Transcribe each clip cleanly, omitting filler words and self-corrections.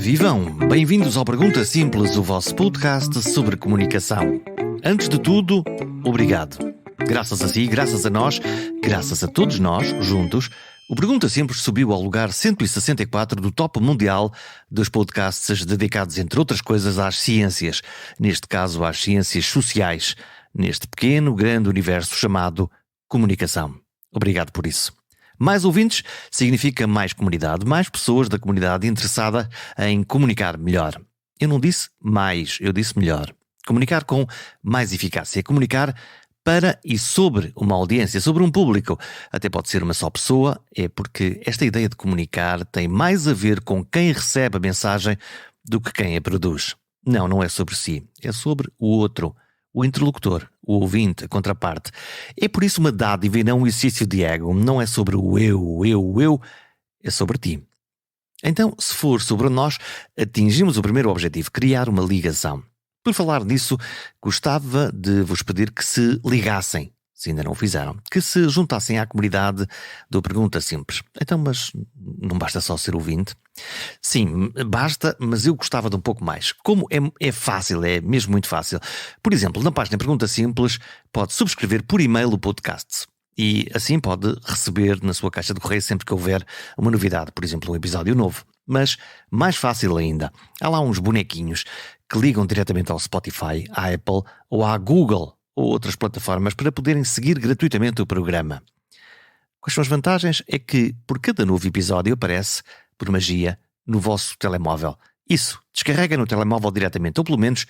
Vivam! Bem-vindos ao Pergunta Simples, o vosso podcast sobre comunicação. Antes de tudo, obrigado. Graças a si, graças a nós, graças a todos nós, juntos, o Pergunta Simples subiu ao lugar 164 do top mundial dos podcasts dedicados, entre outras coisas, às ciências. Neste caso, às ciências sociais. Neste pequeno, grande universo chamado comunicação. Obrigado por isso. Mais ouvintes significa mais comunidade, mais pessoas da comunidade interessada em comunicar melhor. Eu não disse mais, eu disse melhor. Comunicar com mais eficácia. Comunicar para e sobre uma audiência, sobre um público. Até pode ser uma só pessoa, é porque esta ideia de comunicar tem mais a ver com quem recebe a mensagem do que quem a produz. Não é sobre si, é sobre o outro. O interlocutor, o ouvinte, a contraparte. É por isso uma dádiva e não um exercício de ego. Não é sobre o eu, é sobre ti. Então, se for sobre nós, atingimos o primeiro objetivo, criar uma ligação. Por falar nisso, gostava de vos pedir que se ligassem, se ainda não o fizeram, que se juntassem à comunidade do Pergunta Simples. Então, mas não basta só ser ouvinte? Sim, basta, mas eu gostava de um pouco mais. Como é fácil, é mesmo muito fácil. Por exemplo, na página Pergunta Simples, pode subscrever por e-mail o podcast. E assim pode receber na sua caixa de correio sempre que houver uma novidade, por exemplo, um episódio novo. Mas, mais fácil ainda, há lá uns bonequinhos que ligam diretamente ao Spotify, à Apple ou à Google ou outras plataformas para poderem seguir gratuitamente o programa. Quais são as vantagens? É que por cada novo episódio aparece, por magia, no vosso telemóvel. Isso, descarrega no telemóvel diretamente, ou pelo menos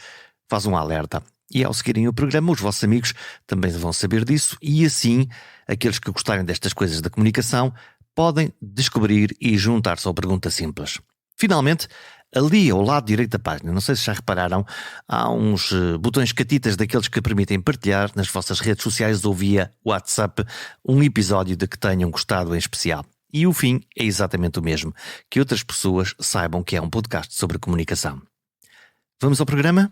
faz um alerta. E ao seguirem o programa, os vossos amigos também vão saber disso e assim, aqueles que gostarem destas coisas da comunicação podem descobrir e juntar-se ao Pergunta Simples. Finalmente, ali ao lado direito da página, não sei se já repararam, há uns botões catitas daqueles que permitem partilhar nas vossas redes sociais ou via WhatsApp um episódio de que tenham gostado em especial. E o fim é exatamente o mesmo, que outras pessoas saibam que é um podcast sobre comunicação. Vamos ao programa?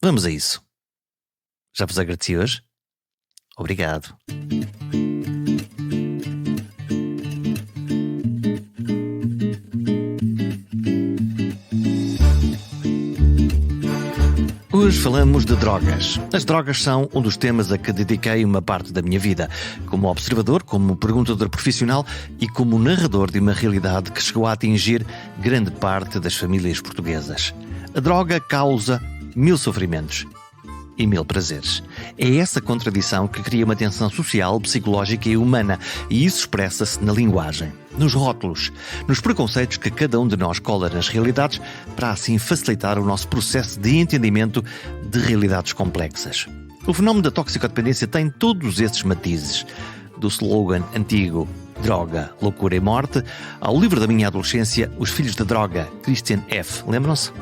Vamos a isso. Já vos agradeci hoje? Obrigado. Hoje falamos de drogas. As drogas são um dos temas a que dediquei uma parte da minha vida, como observador, como perguntador profissional e como narrador de uma realidade que chegou a atingir grande parte das famílias portuguesas. A droga causa 1000 sofrimentos e 1000 prazeres. É essa contradição que cria uma tensão social, psicológica e humana, e isso expressa-se na linguagem, nos rótulos, nos preconceitos que cada um de nós cola nas realidades para assim facilitar o nosso processo de entendimento de realidades complexas. O fenómeno da toxicodependência tem todos esses matizes, do slogan antigo Droga, Loucura e Morte, ao livro da minha adolescência Os Filhos da Droga, Christian F. Lembram-se?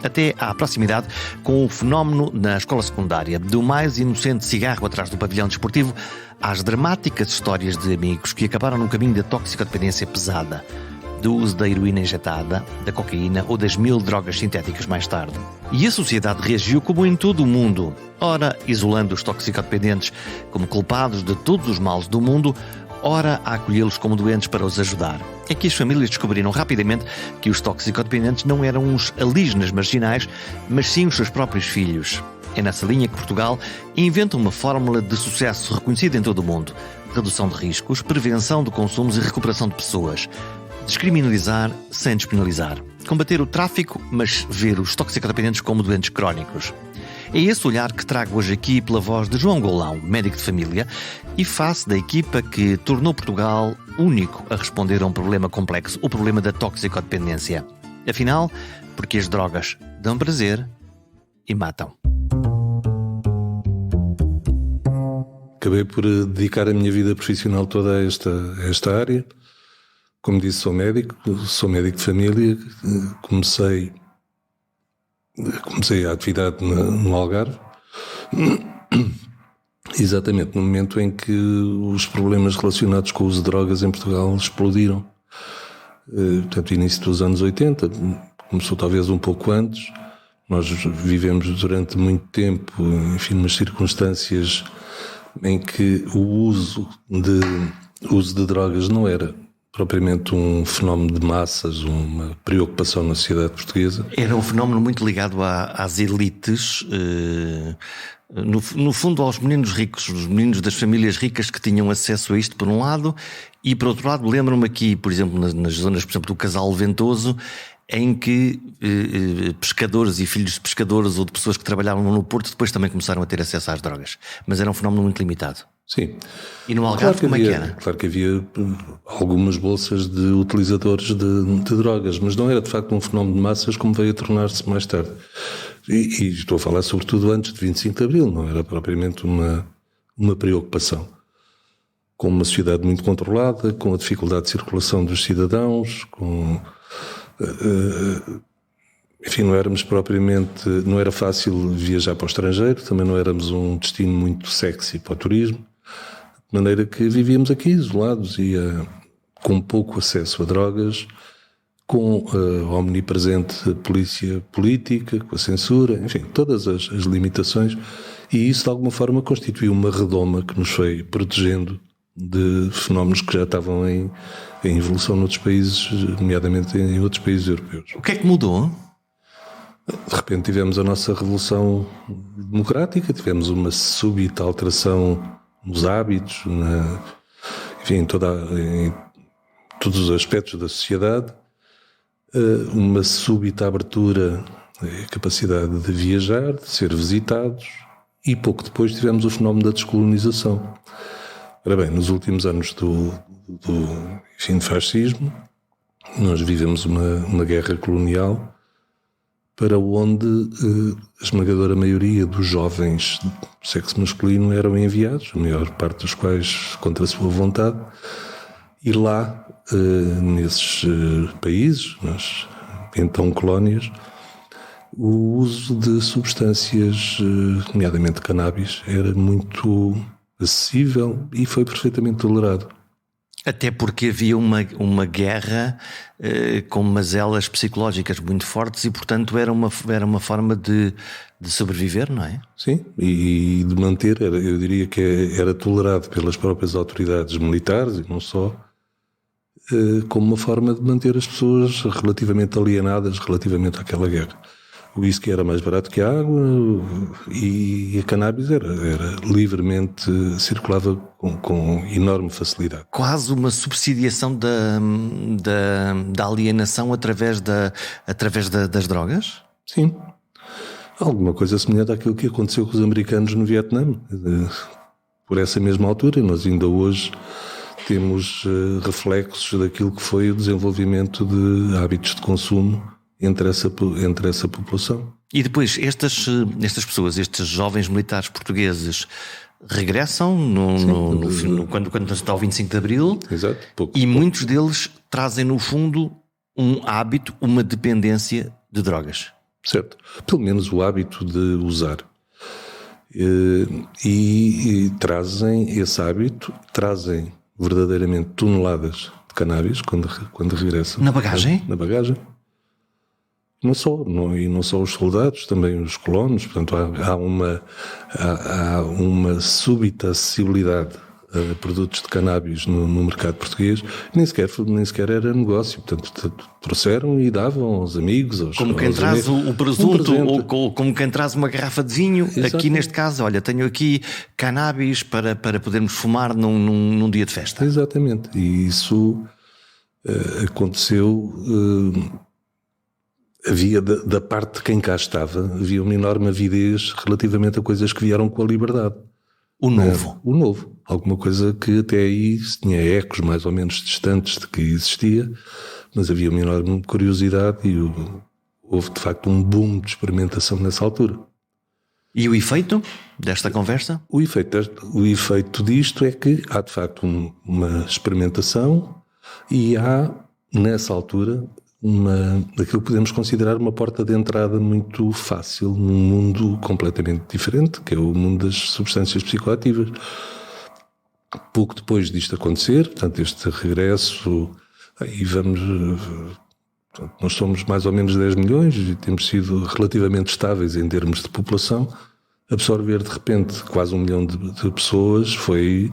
Até à proximidade com o fenómeno na escola secundária, do mais inocente cigarro atrás do pavilhão desportivo, às dramáticas histórias de amigos que acabaram no caminho da toxicodependência pesada, do uso da heroína injetada, da cocaína ou das 1000 drogas sintéticas mais tarde. E a sociedade reagiu como em todo o mundo, ora isolando os toxicodependentes como culpados de todos os males do mundo, ora a acolhê-los como doentes para os ajudar. É que as famílias descobriram rapidamente que os toxicodependentes não eram uns alienígenas marginais, mas sim os seus próprios filhos. É nessa linha que Portugal inventa uma fórmula de sucesso reconhecida em todo o mundo. Redução de riscos, prevenção de consumos e recuperação de pessoas. Descriminalizar sem despenalizar. Combater o tráfico, mas ver os toxicodependentes como doentes crónicos. É esse olhar que trago hoje aqui pela voz de João Golão, médico de família, e face da equipa que tornou Portugal único a responder a um problema complexo, o problema da toxicodependência. Afinal, porque as drogas dão prazer e matam. Acabei por dedicar a minha vida profissional toda a esta área. Como disse, sou médico de família, comecei a atividade no Algarve, exatamente no momento em que os problemas relacionados com o uso de drogas em Portugal explodiram. Portanto, início dos anos 80, começou talvez um pouco antes. Nós vivemos durante muito tempo, enfim, umas circunstâncias em que o uso de drogas não era propriamente um fenómeno de massas, uma preocupação na sociedade portuguesa. Era um fenómeno muito ligado às elites, no fundo aos meninos ricos, os meninos das famílias ricas que tinham acesso a isto por um lado, e por outro lado lembro-me aqui, por exemplo, nas zonas, por exemplo, do Casal Ventoso, em que pescadores e filhos de pescadores ou de pessoas que trabalhavam no Porto depois também começaram a ter acesso às drogas. Mas era um fenómeno muito limitado. Sim. E no Algarve, como é que era? Claro que havia algumas bolsas de utilizadores de drogas, mas não era de facto um fenómeno de massas como veio a tornar-se mais tarde. E estou a falar sobretudo antes de 25 de Abril, não era propriamente uma preocupação. Com uma sociedade muito controlada, com a dificuldade de circulação dos cidadãos, enfim, não era fácil viajar para o estrangeiro, também não éramos um destino muito sexy para o turismo, de maneira que vivíamos aqui isolados e com pouco acesso a drogas, com a omnipresente polícia política, com a censura, enfim, todas as limitações, e isso de alguma forma constituiu uma redoma que nos foi protegendo de fenómenos que já estavam em evolução noutros países, nomeadamente em outros países europeus. O que é que mudou? De repente tivemos a nossa revolução democrática, tivemos uma súbita alteração nos hábitos, enfim, em todos os aspectos da sociedade, uma súbita abertura, a capacidade de viajar, de ser visitados, e pouco depois tivemos o fenómeno da descolonização. Ora bem, nos últimos anos do fascismo, nós vivemos uma guerra colonial para onde a esmagadora maioria dos jovens do sexo masculino eram enviados, a maior parte dos quais contra a sua vontade, e lá, nesses países, nas então colónias, o uso de substâncias, nomeadamente cannabis, era muito acessível e foi perfeitamente tolerado. Até porque havia uma guerra com mazelas psicológicas muito fortes e, portanto, era uma forma de sobreviver, não é? Sim, e de manter, eu diria que era tolerado pelas próprias autoridades militares e não só, como uma forma de manter as pessoas relativamente alienadas relativamente àquela guerra. O whisky era mais barato que a água e a cannabis livremente circulava com enorme facilidade. Quase uma subsidiação da alienação através das drogas? Sim. Alguma coisa semelhante àquilo que aconteceu com os americanos no Vietnã. Por essa mesma altura, nós ainda hoje temos reflexos daquilo que foi o desenvolvimento de hábitos de consumo entre essa população. E depois, estas pessoas, estes jovens militares portugueses, regressam quando está o 25 de Abril. Exato, e muitos deles trazem, no fundo, um hábito, uma dependência de drogas. Certo. Pelo menos o hábito de usar. E trazem esse hábito, trazem verdadeiramente toneladas de cannabis quando regressam. Na bagagem? Na bagagem. Não só os soldados, também os colonos. Portanto, há uma súbita acessibilidade a produtos de cannabis no mercado português. Nem sequer era negócio. Portanto, trouxeram e davam aos amigos, como quem traz o presunto, ou como quem traz uma garrafa de vinho. Exatamente. Aqui neste caso, olha, tenho aqui cannabis para podermos fumar num dia de festa. Exatamente. E isso aconteceu... Havia, da parte de quem cá estava, havia uma enorme avidez relativamente a coisas que vieram com a liberdade. O novo. O novo. Alguma coisa que até aí tinha ecos mais ou menos distantes de que existia, mas havia uma enorme curiosidade e houve de facto um boom de experimentação nessa altura. E o efeito desta conversa? O efeito disto é que há de facto uma experimentação e há, nessa altura... aquilo que podemos considerar uma porta de entrada muito fácil num mundo completamente diferente, que é o mundo das substâncias psicoativas. Pouco depois disto acontecer, portanto, este regresso, nós somos mais ou menos 10 milhões e temos sido relativamente estáveis em termos de população. Absorver de repente quase 1 milhão de pessoas foi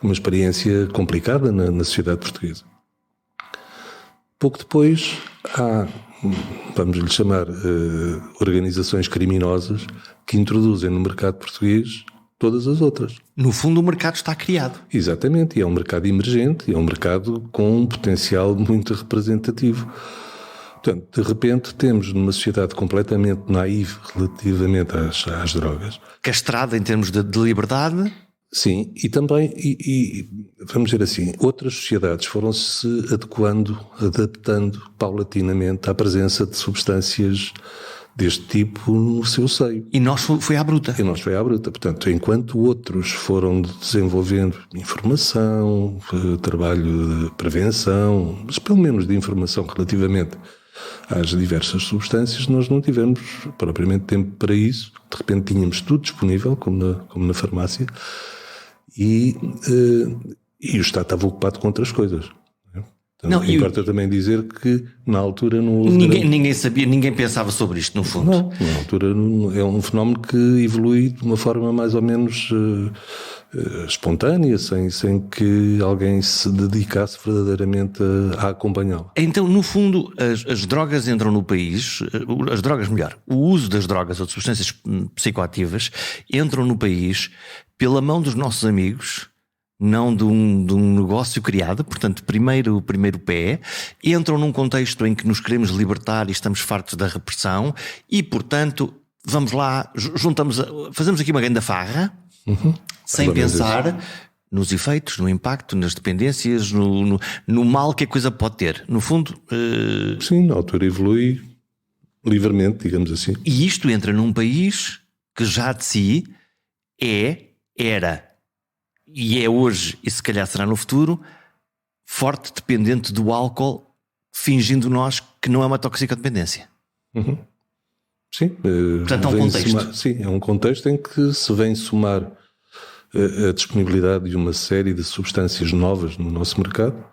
uma experiência complicada na sociedade portuguesa. Pouco depois há, vamos lhe chamar, organizações criminosas que introduzem no mercado português todas as outras. No fundo, o mercado está criado. Exatamente, e é um mercado emergente, e é um mercado com um potencial muito representativo. Portanto, de repente temos numa sociedade completamente naiva relativamente às drogas. Castrada em termos de liberdade. Sim, e também, vamos dizer assim, outras sociedades foram-se adequando, adaptando paulatinamente à presença de substâncias deste tipo no seu seio. E nós foi à bruta. Portanto, enquanto outros foram desenvolvendo informação, trabalho de prevenção, mas pelo menos de informação relativamente às diversas substâncias, nós não tivemos propriamente tempo para isso. De repente tínhamos tudo disponível, como na farmácia, e o Estado estava ocupado com outras coisas. Não, importa também dizer que na altura não houve... Ninguém sabia, ninguém pensava sobre isto, no fundo. Não, na altura é um fenómeno que evolui de uma forma mais ou menos espontânea, sem que alguém se dedicasse verdadeiramente a acompanhá-lo. Então, no fundo, as drogas entram no país, o uso das drogas ou de substâncias psicoativas entram no país pela mão dos nossos amigos, não de um negócio criado. Portanto, primeiro pé, entram num contexto em que nos queremos libertar e estamos fartos da repressão e, portanto, vamos lá, fazemos aqui uma grande farra, sem pensar nos efeitos, no impacto, nas dependências, no mal que a coisa pode ter. No fundo... Sim, na altura evolui livremente, digamos assim. E isto entra num país que já de si era... e é hoje, e se calhar será no futuro, forte dependente do álcool, fingindo nós que não é uma toxicodependência. Sim. Portanto, é um contexto. Sim, é um contexto em que se vem somar a disponibilidade de uma série de substâncias novas no nosso mercado,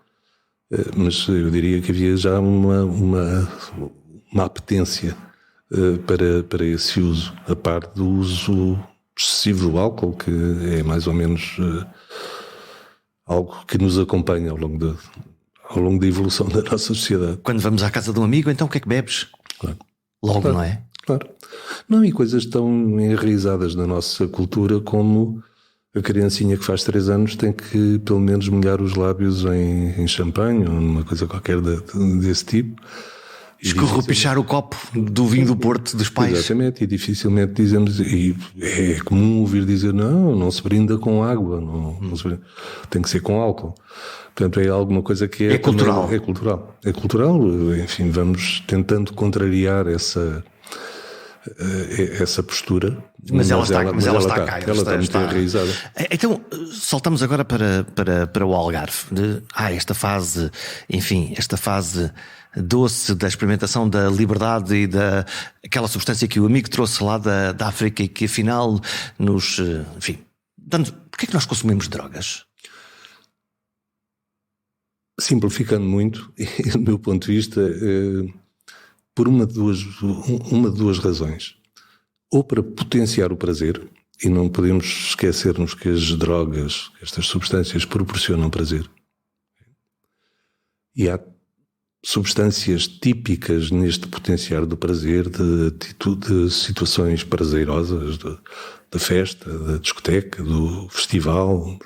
mas eu diria que havia já uma apetência para esse uso, a par do uso excessivo do álcool, que é mais ou menos algo que nos acompanha ao longo da evolução da nossa sociedade. Quando vamos à casa de um amigo, então o que é que bebes? Claro. Logo, Claro. Não é? Claro. Não, e coisas tão enraizadas na nossa cultura como a criancinha que faz 3 anos tem que pelo menos molhar os lábios em champanhe ou numa coisa qualquer desse tipo. Escorrupichar o copo do vinho do Porto dos pais. Exatamente, e dificilmente dizemos, e é comum ouvir dizer, não se brinda com água, não se brinda, tem que ser com álcool. Portanto, é alguma coisa que É cultural. É cultural, enfim, vamos tentando contrariar essa postura. Mas ela está cá. Ela está muito enraizada. Então, saltamos agora para o Algarve. Esta fase doce da experimentação da liberdade e aquela substância que o amigo trouxe lá da África e que afinal nos... Enfim, porquê é que nós consumimos drogas? Simplificando muito, do meu ponto de vista, por uma de duas razões. Ou para potenciar o prazer, e não podemos esquecermos que as drogas, estas substâncias, proporcionam prazer. E há substâncias típicas neste potenciar do prazer, de situações prazerosas, da festa, da discoteca, do festival.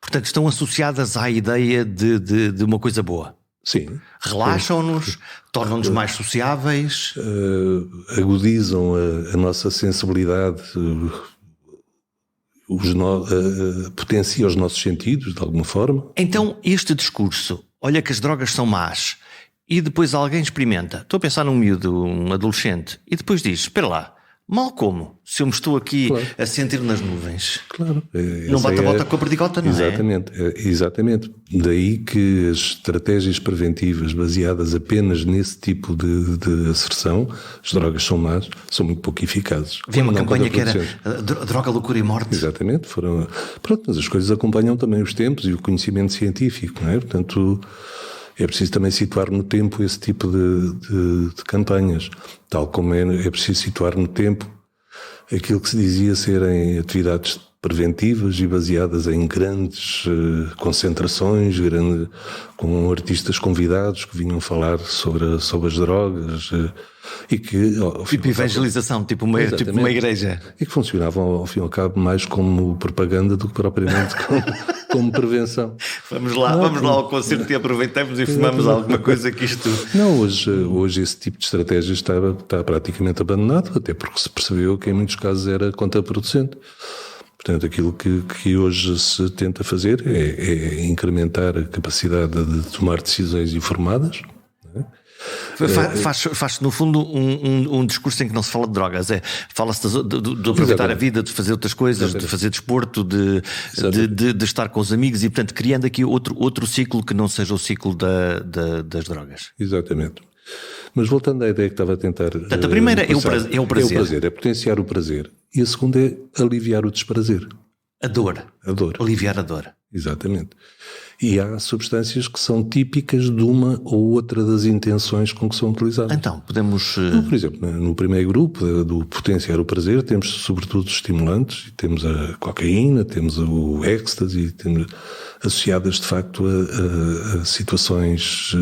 Portanto, estão associadas à ideia de uma coisa boa. Sim. Relaxam-nos, tornam-nos mais sociáveis. Agudizam a nossa sensibilidade, potenciam os nossos sentidos, de alguma forma. Então, este discurso, olha que as drogas são más, e depois alguém experimenta. Estou a pensar num miúdo, um adolescente, e depois diz, espera lá, mal como? Se eu me estou aqui a sentir nas nuvens. Claro. Não bate a bota com a perdigota, não é? Exatamente. Daí que as estratégias preventivas baseadas apenas nesse tipo de asserção, as drogas são más, são muito pouco eficazes. Havia uma campanha que era droga, loucura e morte. Exatamente. Mas as coisas acompanham também os tempos e o conhecimento científico, não é? Portanto, é preciso também situar no tempo esse tipo de campanhas, tal como é preciso situar no tempo aquilo que se dizia serem atividades preventivas e baseadas em grandes concentrações, com artistas convidados que vinham falar sobre as drogas e que... Tipo evangelização, tipo uma igreja. E que funcionavam, ao fim e ao cabo, mais como propaganda do que propriamente como prevenção. Vamos lá ao concerto e aproveitamos e fumamos alguma coisa que isto... Não, hoje esse tipo de estratégia está praticamente abandonado, até porque se percebeu que em muitos casos era contraproducente. Portanto, aquilo que hoje se tenta fazer é incrementar a capacidade de tomar decisões informadas. Faz-se no fundo um discurso em que não se fala de drogas, fala-se de aproveitar a vida, de fazer outras coisas, de fazer desporto, de estar com os amigos e, portanto, criando aqui outro ciclo que não seja o ciclo das drogas. Exatamente. Mas voltando à ideia que estava a tentar... Portanto, a primeira é o prazer. É potenciar o prazer. E a segunda é aliviar o desprazer. A dor. Aliviar a dor. Exatamente. E há substâncias que são típicas de uma ou outra das intenções com que são utilizadas. Então, podemos... Por exemplo, no primeiro grupo, do potenciar o prazer, temos sobretudo os estimulantes, temos a cocaína, temos o êxtase, temos associadas de facto a situações...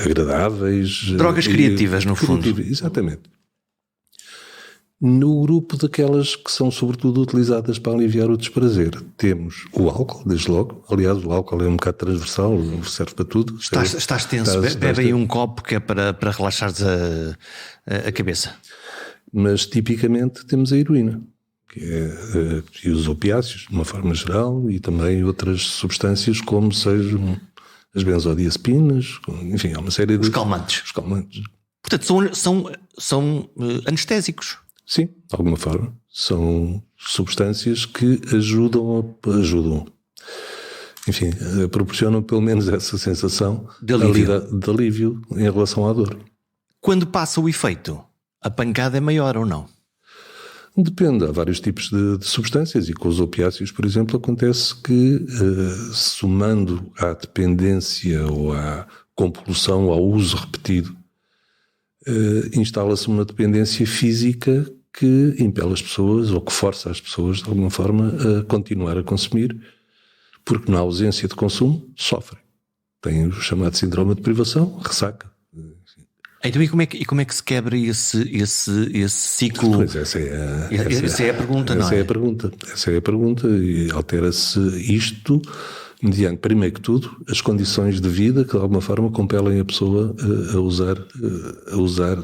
agradáveis. Drogas criativas, no fundo. Exatamente. No grupo daquelas que são sobretudo utilizadas para aliviar o desprazer, temos o álcool, desde logo. Aliás, o álcool é um bocado transversal, serve para tudo. Estás tenso, bebe aí um copo que é para relaxares a cabeça. Mas tipicamente temos a heroína, e os opiáceos, de uma forma geral, e também outras substâncias como sejam as benzodiazepinas, enfim, há uma série de... Os calmantes. Portanto, são anestésicos. Sim, de alguma forma. São substâncias que ajudam. Enfim, proporcionam pelo menos essa sensação de alívio em relação à dor. Quando passa o efeito, a pancada é maior ou não? Depende, há vários tipos de substâncias e com os opiáceos, por exemplo, acontece que somando à dependência ou à compulsão, ao uso repetido, instala-se uma dependência física que impele as pessoas ou que força as pessoas de alguma forma a continuar a consumir, porque na ausência de consumo sofrem. Tem o chamado síndrome de privação, ressaca. Então, e como é que se quebra esse ciclo? Pois essa é a pergunta, não é? Essa é a pergunta e altera-se isto mediante, primeiro que tudo, as condições de vida que de alguma forma compelem a pessoa a usar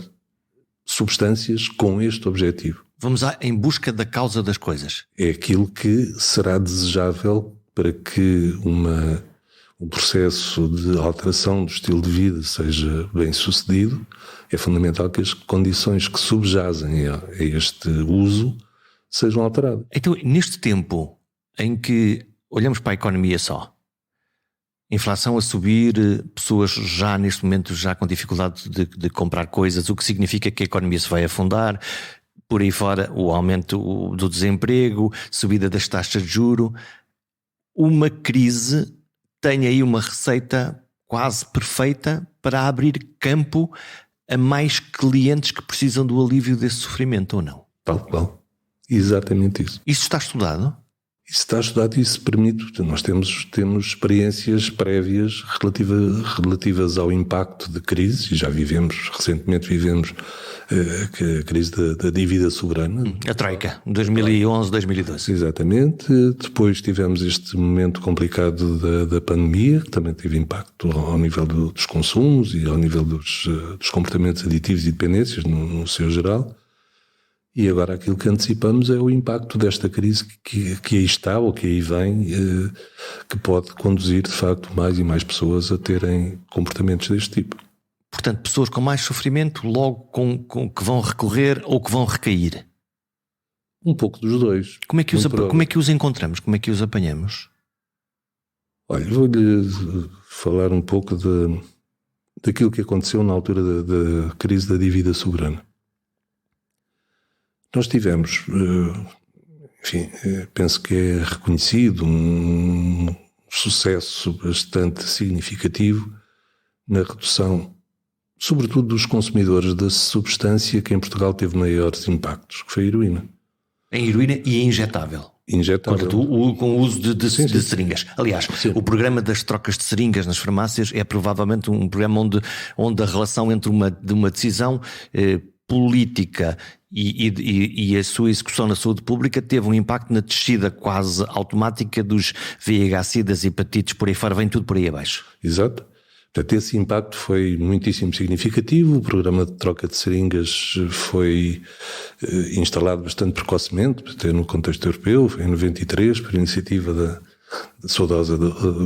substâncias com este objetivo. Vamos em busca da causa das coisas. É aquilo que será desejável para que um processo de alteração do estilo de vida seja bem sucedido. É fundamental que as condições que subjazem a este uso sejam alteradas. Então, neste tempo em que olhamos para a economia só, inflação a subir, pessoas já neste momento já com dificuldade de comprar coisas, o que significa que a economia se vai afundar, por aí fora o aumento do desemprego, subida das taxas de juro, uma crise tem aí uma receita quase perfeita para abrir campo a mais clientes que precisam do alívio desse sofrimento, ou não? Tal qual. Exatamente isso. Isso está estudado? Isso está estudado e isso permite. Nós temos experiências prévias relativas ao impacto de crises, e já recentemente vivemos a crise da dívida soberana. A Troika, 2011, 2012. Exatamente. Depois tivemos este momento complicado da pandemia, que também teve impacto ao nível dos consumos e ao nível dos comportamentos aditivos e dependências no seu geral. E agora aquilo que antecipamos é o impacto desta crise que aí está ou que aí vem, que pode conduzir de facto mais e mais pessoas a terem comportamentos deste tipo. Portanto, pessoas com mais sofrimento logo que vão recorrer ou que vão recair? Um pouco dos dois. Como é que os encontramos? Como é que os apanhamos? Olha, vou-lhe falar um pouco daquilo que aconteceu na altura da crise da dívida soberana. Nós tivemos, enfim, penso que é reconhecido um sucesso bastante significativo na redução, sobretudo dos consumidores da substância que em Portugal teve maiores impactos, que foi a heroína. Em heroína e em injetável. Injetável. Portanto, com o uso de Sim. seringas. Aliás, Sim. o programa das trocas de seringas nas farmácias é provavelmente um programa onde a relação entre uma decisão política e a sua execução na saúde pública teve um impacto na descida quase automática dos VIH, das hepatites, por aí fora, vem tudo por aí abaixo. Exato. Portanto, esse impacto foi muitíssimo significativo. O programa de troca de seringas foi instalado bastante precocemente, até no contexto europeu, foi em 93, por iniciativa da saudosa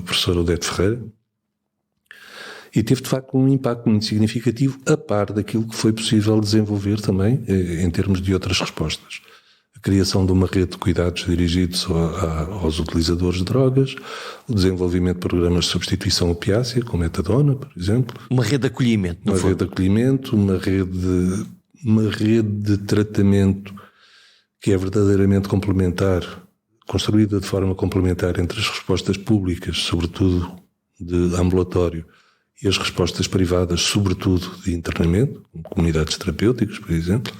professora Odete Ferreira. E teve, de facto, um impacto muito significativo, a par daquilo que foi possível desenvolver também em termos de outras respostas. A criação de uma rede de cuidados dirigidos aos utilizadores de drogas, o desenvolvimento de programas de substituição opiácea, com metadona, por exemplo. Uma rede de acolhimento, no fundo. Uma rede de acolhimento, uma rede de tratamento que é verdadeiramente complementar, construída de forma complementar entre as respostas públicas, sobretudo de ambulatório, e as respostas privadas, sobretudo de internamento, comunidades terapêuticas, por exemplo.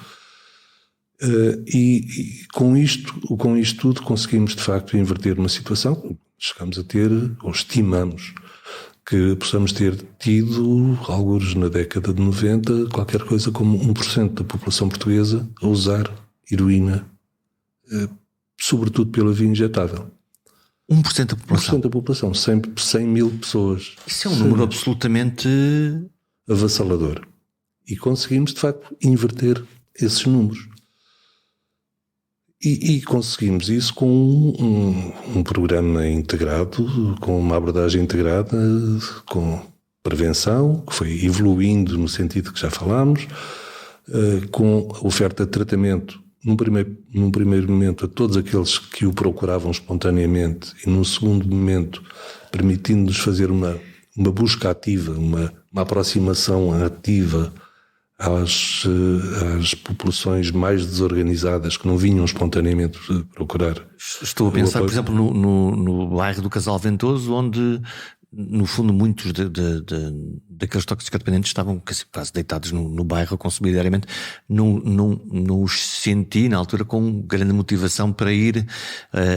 E com isto tudo conseguimos de facto inverter uma situação. Chegamos a ter, ou estimamos, que possamos ter tido, alguns na década de 90, qualquer coisa como 1% da população portuguesa a usar heroína, sobretudo pela via injetável. 1% da população? 1% da população, 100 mil pessoas. Isso é um número absolutamente avassalador. E conseguimos, de facto, inverter esses números. E conseguimos isso com um programa integrado, com uma abordagem integrada, com prevenção, que foi evoluindo no sentido que já falámos, com oferta de tratamento, num primeiro momento, a todos aqueles que o procuravam espontaneamente, e num segundo momento, permitindo-nos fazer uma busca ativa, uma aproximação ativa às populações mais desorganizadas que não vinham espontaneamente procurar. Estou a pensar, por exemplo, no bairro do Casal Ventoso, onde, no fundo, muitos daqueles toxicodependentes estavam quase deitados no bairro a consumir diariamente. Não os senti, na altura, com grande motivação para ir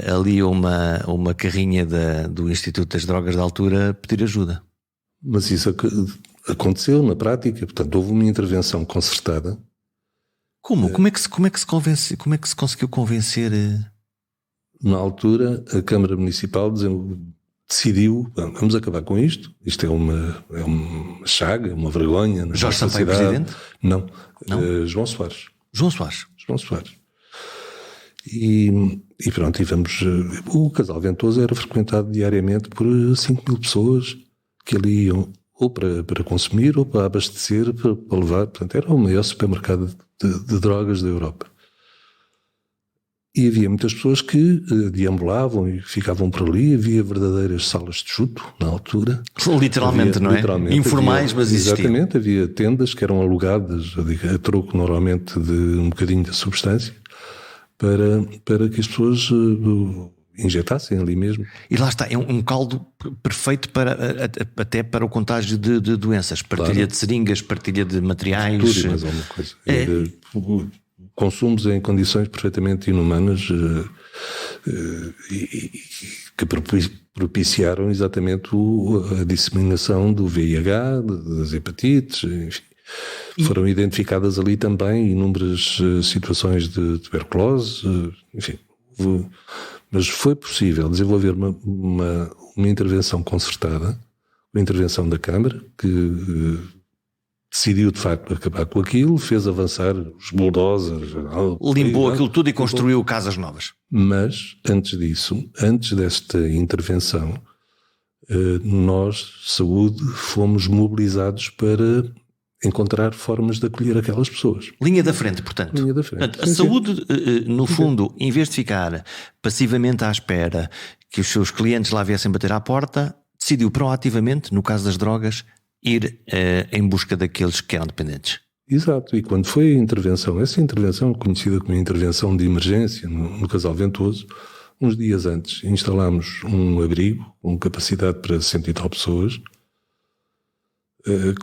ali a uma carrinha do Instituto das Drogas da altura pedir ajuda. Mas isso aconteceu na prática, portanto, houve uma intervenção concertada. Como? Como é que se conseguiu convencer? Na altura, a Câmara Municipal decidiu, vamos acabar com isto. Isto é uma chaga, uma vergonha. Jorge Sampaio presidente? Não. João Soares. João Soares. E pronto, o Casal Ventoso era frequentado diariamente por 5 mil pessoas que ali iam ou para consumir ou para abastecer, para levar. Portanto, era o maior supermercado de drogas da Europa. E havia muitas pessoas que deambulavam e ficavam por ali. Havia verdadeiras salas de chuto na altura. Literalmente, não é? Literalmente, informais, mas existiam. Exatamente, havia tendas que eram alugadas a troco normalmente de um bocadinho de substância para que as pessoas injetassem ali mesmo. E lá está, é um caldo perfeito até para o contágio de doenças. Partilha, claro, de seringas, partilha de materiais. Tudo e mais alguma coisa. Consumos em condições perfeitamente inumanas que propiciaram exatamente a disseminação do VIH, das hepatites, enfim. Foram identificadas ali também inúmeras situações de tuberculose, enfim. Mas foi possível desenvolver uma intervenção concertada, uma intervenção da Câmara, que decidiu de facto acabar com aquilo, fez avançar os bulldozers, limpou aquilo tudo e construiu casas novas. Mas antes disso, antes desta intervenção, nós, saúde, fomos mobilizados para encontrar formas de acolher aquelas pessoas. Linha da frente, portanto. Linha da frente. Portanto, a saúde, no fundo, em vez de ficar passivamente à espera que os seus clientes lá viessem bater à porta, decidiu proativamente, no caso das drogas, ir em busca daqueles que eram dependentes. Exato. E quando foi a intervenção, essa intervenção, conhecida como intervenção de emergência no Casal Ventoso, uns dias antes instalámos um abrigo com capacidade para 100 e tal pessoas,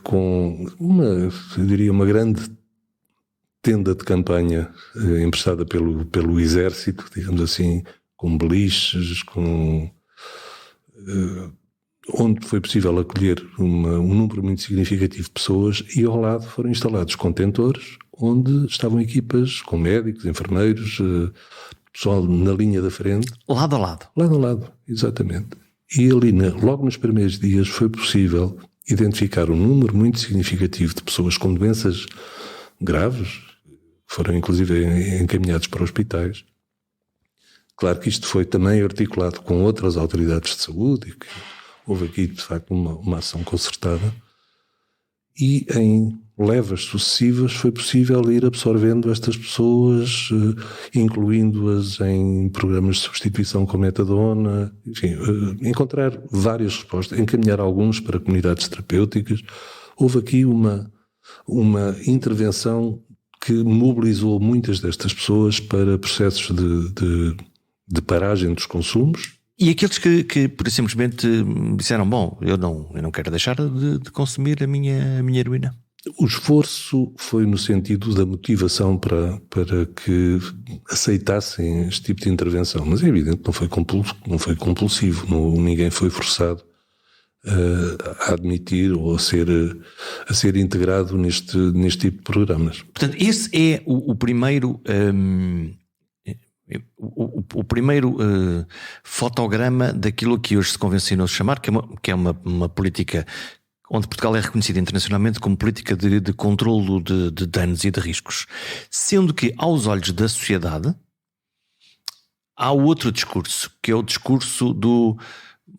com uma grande tenda de campanha emprestada pelo exército, digamos assim, com beliches, onde foi possível acolher um número muito significativo de pessoas, e ao lado foram instalados contentores onde estavam equipas com médicos, enfermeiros, pessoal na linha da frente. Lado a lado. Lado a lado, exatamente. E ali, logo nos primeiros dias, foi possível identificar um número muito significativo de pessoas com doenças graves, que foram inclusive encaminhados para hospitais. Claro que isto foi também articulado com outras autoridades de saúde, e que houve aqui, de facto, uma ação concertada, e em levas sucessivas foi possível ir absorvendo estas pessoas, incluindo-as em programas de substituição com metadona, enfim, encontrar várias respostas, encaminhar alguns para comunidades terapêuticas. Houve aqui uma intervenção que mobilizou muitas destas pessoas para processos de paragem dos consumos. E aqueles que por simplesmente disseram, bom, eu não quero deixar de consumir a minha heroína. O esforço foi no sentido da motivação para que aceitassem este tipo de intervenção, mas é evidente que não foi compulsivo, ninguém foi forçado a admitir ou a ser integrado neste tipo de programas. Portanto, esse é o primeiro... O primeiro fotograma daquilo que hoje se convencionou chamar, que é uma política onde Portugal é reconhecido internacionalmente como política de controlo de danos e de riscos. Sendo que, aos olhos da sociedade, há outro discurso, que é o discurso do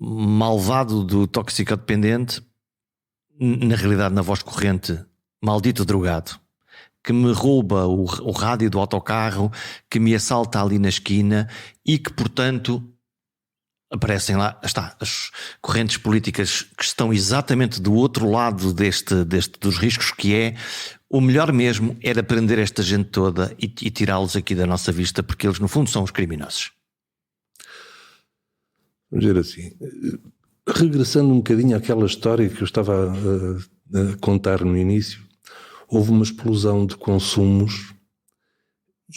malvado, do toxicodependente, na realidade, na voz corrente, maldito drogado, que me rouba o rádio do autocarro, que me assalta ali na esquina e que, portanto, aparecem lá, as correntes políticas que estão exatamente do outro lado dos riscos, que é o melhor mesmo era prender esta gente toda e tirá-los aqui da nossa vista, porque eles no fundo são os criminosos. Vamos dizer assim, regressando um bocadinho àquela história que eu estava a contar no início, houve uma explosão de consumos,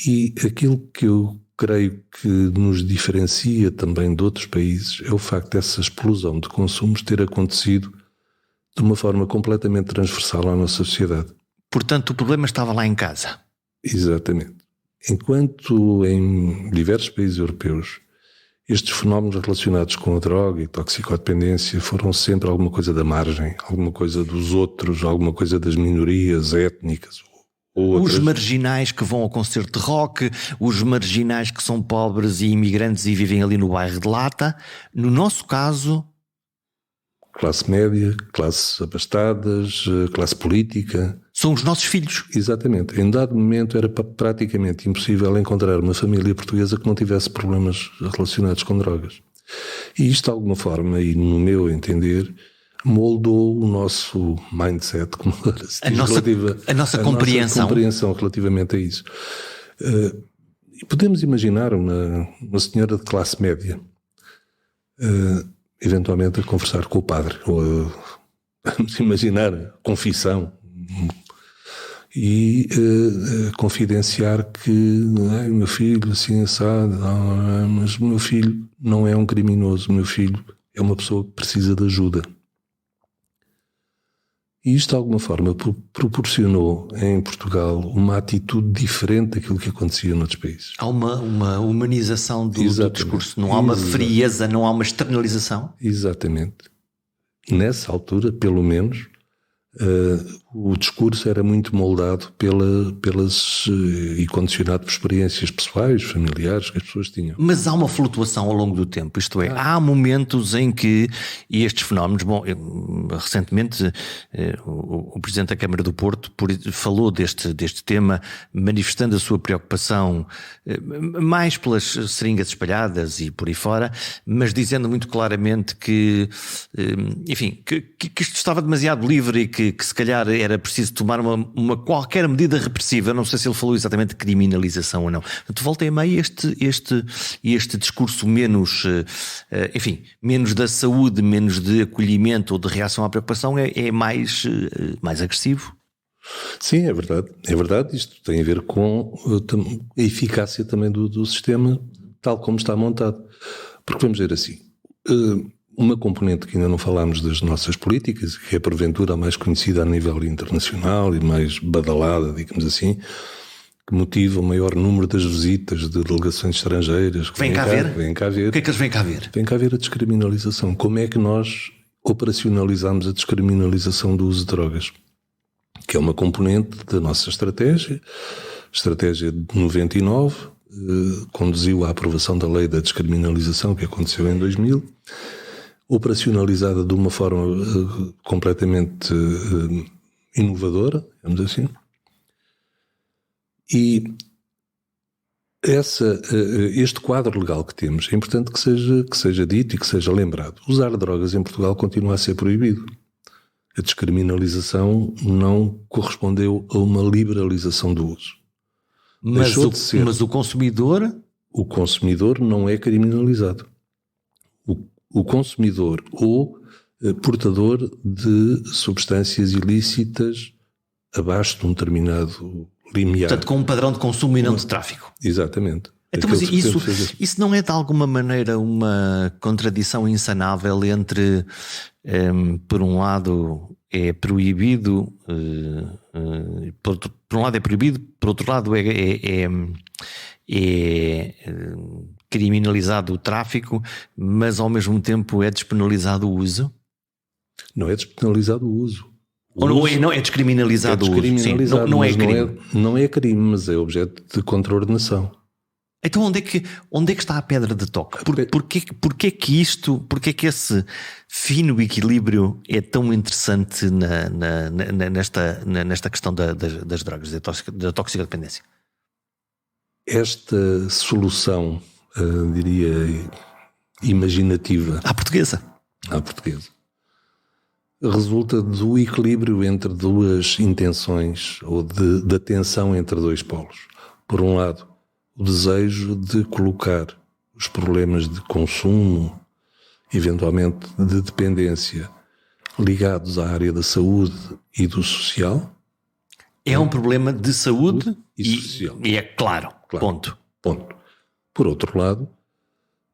e aquilo que eu creio que nos diferencia também de outros países é o facto dessa explosão de consumos ter acontecido de uma forma completamente transversal à nossa sociedade. Portanto, o problema estava lá em casa. Exatamente. Enquanto em diversos países europeus estes fenómenos relacionados com a droga e toxicodependência foram sempre alguma coisa da margem, alguma coisa dos outros, alguma coisa das minorias étnicas ou outras. Os marginais que vão ao concerto de rock, os marginais que são pobres e imigrantes e vivem ali no bairro de Lata. No nosso caso... Classe média, classes abastadas, classe política. São os nossos filhos. Exatamente. Em dado momento era praticamente impossível encontrar uma família portuguesa que não tivesse problemas relacionados com drogas. E isto, de alguma forma, e no meu entender, moldou o nosso mindset, como a nossa compreensão relativamente a isso. Podemos imaginar uma senhora de classe média, eventualmente a conversar com o padre, ou vamos imaginar confissão, e confidenciar que o meu filho assim assado, mas o meu filho não é um criminoso, o meu filho é uma pessoa que precisa de ajuda. E isto de alguma forma proporcionou em Portugal uma atitude diferente daquilo que acontecia noutros países. Há uma humanização do discurso, não há uma frieza, não há uma externalização? Exatamente. Nessa altura, pelo menos, o discurso era muito moldado e condicionado por experiências pessoais, familiares que as pessoas tinham. Mas há uma flutuação ao longo do tempo, isto é, há momentos em que, e estes fenómenos, recentemente o Presidente da Câmara do Porto falou deste tema, manifestando a sua preocupação mais pelas seringas espalhadas e por aí fora, mas dizendo muito claramente que, enfim, que isto estava demasiado livre e que se calhar era preciso tomar uma qualquer medida repressiva. Não sei se ele falou exatamente de criminalização ou não. Portanto, voltei-me a este discurso menos, enfim, menos da saúde, menos de acolhimento ou de reação à preocupação, é mais agressivo. Sim, é verdade. É verdade. Isto tem a ver com a eficácia também do sistema, tal como está montado. Porque vamos ver assim, uma componente que ainda não falámos das nossas políticas, que é porventura a mais conhecida a nível internacional e mais badalada, digamos assim, que motiva o maior número das visitas de delegações estrangeiras. Vem cá ver? Vem cá ver. O que é que eles vêm cá ver? Vem cá ver a descriminalização. Como é que nós operacionalizamos a descriminalização do uso de drogas? Que é uma componente da nossa estratégia de 99, conduziu à aprovação da lei da descriminalização, que aconteceu em 2000, operacionalizada de uma forma completamente inovadora, digamos assim. E este quadro legal que temos é importante que seja dito e que seja lembrado. Usar drogas em Portugal continua a ser proibido. A descriminalização não correspondeu a uma liberalização do uso. Mas o consumidor... O consumidor não é criminalizado. O consumidor ou portador de substâncias ilícitas abaixo de um determinado limiar. Portanto, com um padrão de consumo e não de tráfico. Exatamente. Então, mas isso não é de alguma maneira uma contradição insanável entre, por um lado, é proibido, por um lado é proibido, por outro lado é criminalizado o tráfico, mas ao mesmo tempo é despenalizado o uso? Não é despenalizado o uso. Não é descriminalizado o uso. Sim, não é crime. Não é crime, mas é objeto de contraordenação. Então onde é que está a pedra de toque? Porquê que esse fino equilíbrio é tão interessante nesta questão das drogas, da toxicodependência? Esta solução, diria, imaginativa... À portuguesa, resulta do equilíbrio entre duas intenções ou da tensão entre dois polos. Por um lado, o desejo de colocar os problemas de consumo, eventualmente de dependência, ligados à área da saúde e do social. É um problema de saúde e social. E é claro. Ponto. Por outro lado,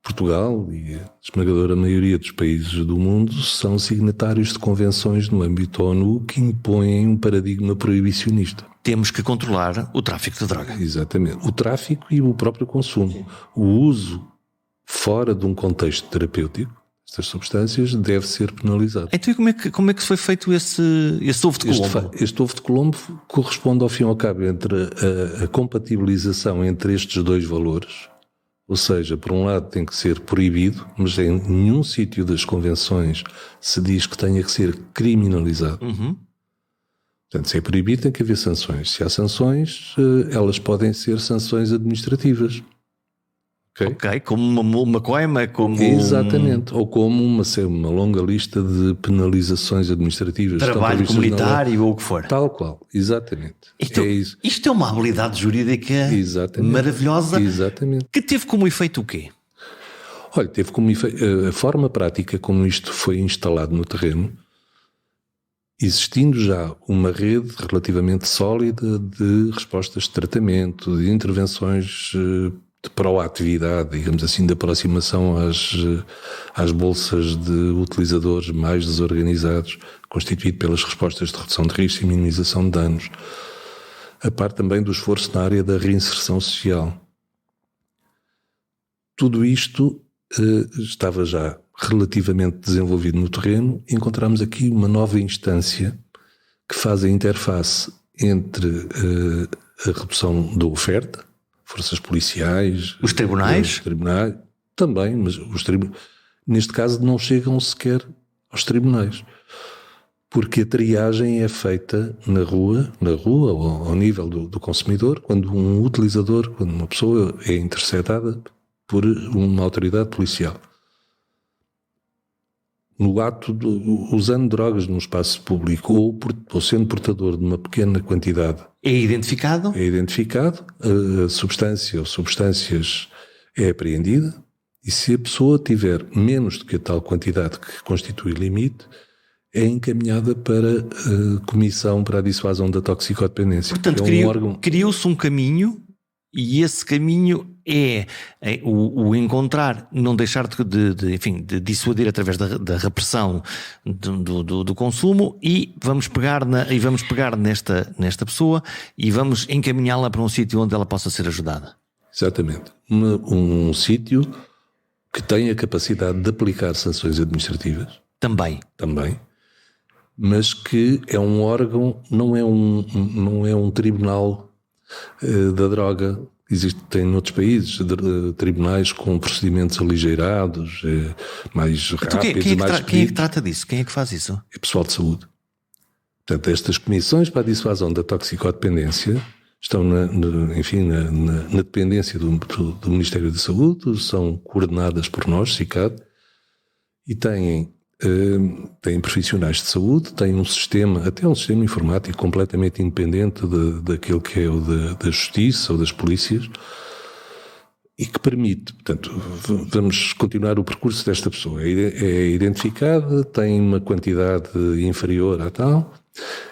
Portugal e a esmagadora maioria dos países do mundo são signatários de convenções no âmbito ONU que impõem um paradigma proibicionista. Temos que controlar o tráfico de droga. Exatamente. O tráfico e o próprio consumo. O uso fora de um contexto terapêutico destas substâncias deve ser penalizado. Então e como é que foi feito esse ovo de Colombo? Este ovo de Colombo corresponde ao fim e ao cabo entre a compatibilização entre estes dois valores. Ou seja, por um lado tem que ser proibido, mas em nenhum sítio das convenções se diz que tenha que ser criminalizado. Uhum. Portanto, se é proibido tem que haver sanções. Se há sanções, elas podem ser sanções administrativas. Ok, como uma coima, como... Exatamente, ou como uma longa lista de penalizações administrativas. Trabalho comunitário ou o que for. Tal qual, exatamente. Isto é uma habilidade jurídica maravilhosa. Exatamente. Que teve como efeito o quê? Olha, teve como efeito a forma prática como isto foi instalado no terreno, existindo já uma rede relativamente sólida de respostas de tratamento, de intervenções de proatividade, digamos assim, de aproximação às bolsas de utilizadores mais desorganizados, constituído pelas respostas de redução de risco e minimização de danos. A parte também do esforço na área da reinserção social. Tudo isto estava já relativamente desenvolvido no terreno. Encontramos aqui uma nova instância que faz a interface entre a redução da oferta, forças policiais... Os tribunais? Os tribunais também, mas neste caso não chegam sequer aos tribunais. Porque a triagem é feita na rua ou ao nível do consumidor, quando um utilizador, quando uma pessoa é interceptada por uma autoridade policial. No ato usando drogas no espaço público ou sendo portador de uma pequena quantidade. É identificado? É identificado, a substância ou substâncias é apreendida e se a pessoa tiver menos do que a tal quantidade que constitui limite, é encaminhada para a Comissão para a Dissuasão da Toxicodependência. Portanto, criou-se um caminho, e esse caminho é o encontrar, não deixar de dissuadir através da repressão do consumo, e vamos pegar nesta pessoa e vamos encaminhá-la para um sítio onde ela possa ser ajudada. Exatamente. Um sítio que tem a capacidade de aplicar sanções administrativas. Também. Mas que é um órgão, não é um tribunal da droga. Tem noutros países tribunais com procedimentos aligeirados, mais rápidos e mais... Quem é que trata disso? Quem é que faz isso? É pessoal de saúde. Portanto, estas comissões para a dissuasão da toxicodependência estão na dependência do Ministério da Saúde, são coordenadas por nós, CICAD, e têm profissionais de saúde, têm um sistema informático completamente independente daquele que é o da justiça ou das polícias, e que permite, portanto, vamos continuar o percurso desta pessoa. É identificada, tem uma quantidade inferior à tal,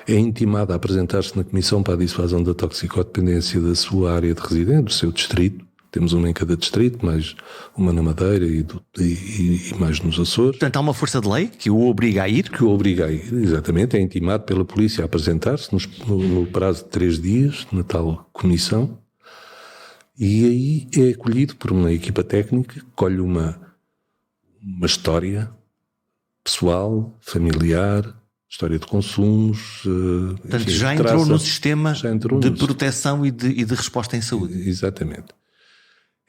é intimada a apresentar-se na Comissão para a Dissuasão da Toxicodependência da sua área de residência, do seu distrito. Temos uma em cada distrito, mais uma na Madeira e mais nos Açores. Portanto, há uma força de lei que o obriga a ir? Que o obriga a ir, exatamente. É intimado pela polícia a apresentar-se no prazo de 3 dias, na tal comissão. E aí é acolhido por uma equipa técnica que colhe uma história pessoal, familiar, história de consumos. Portanto, já entrou no sistema de proteção e de resposta em saúde. Exatamente.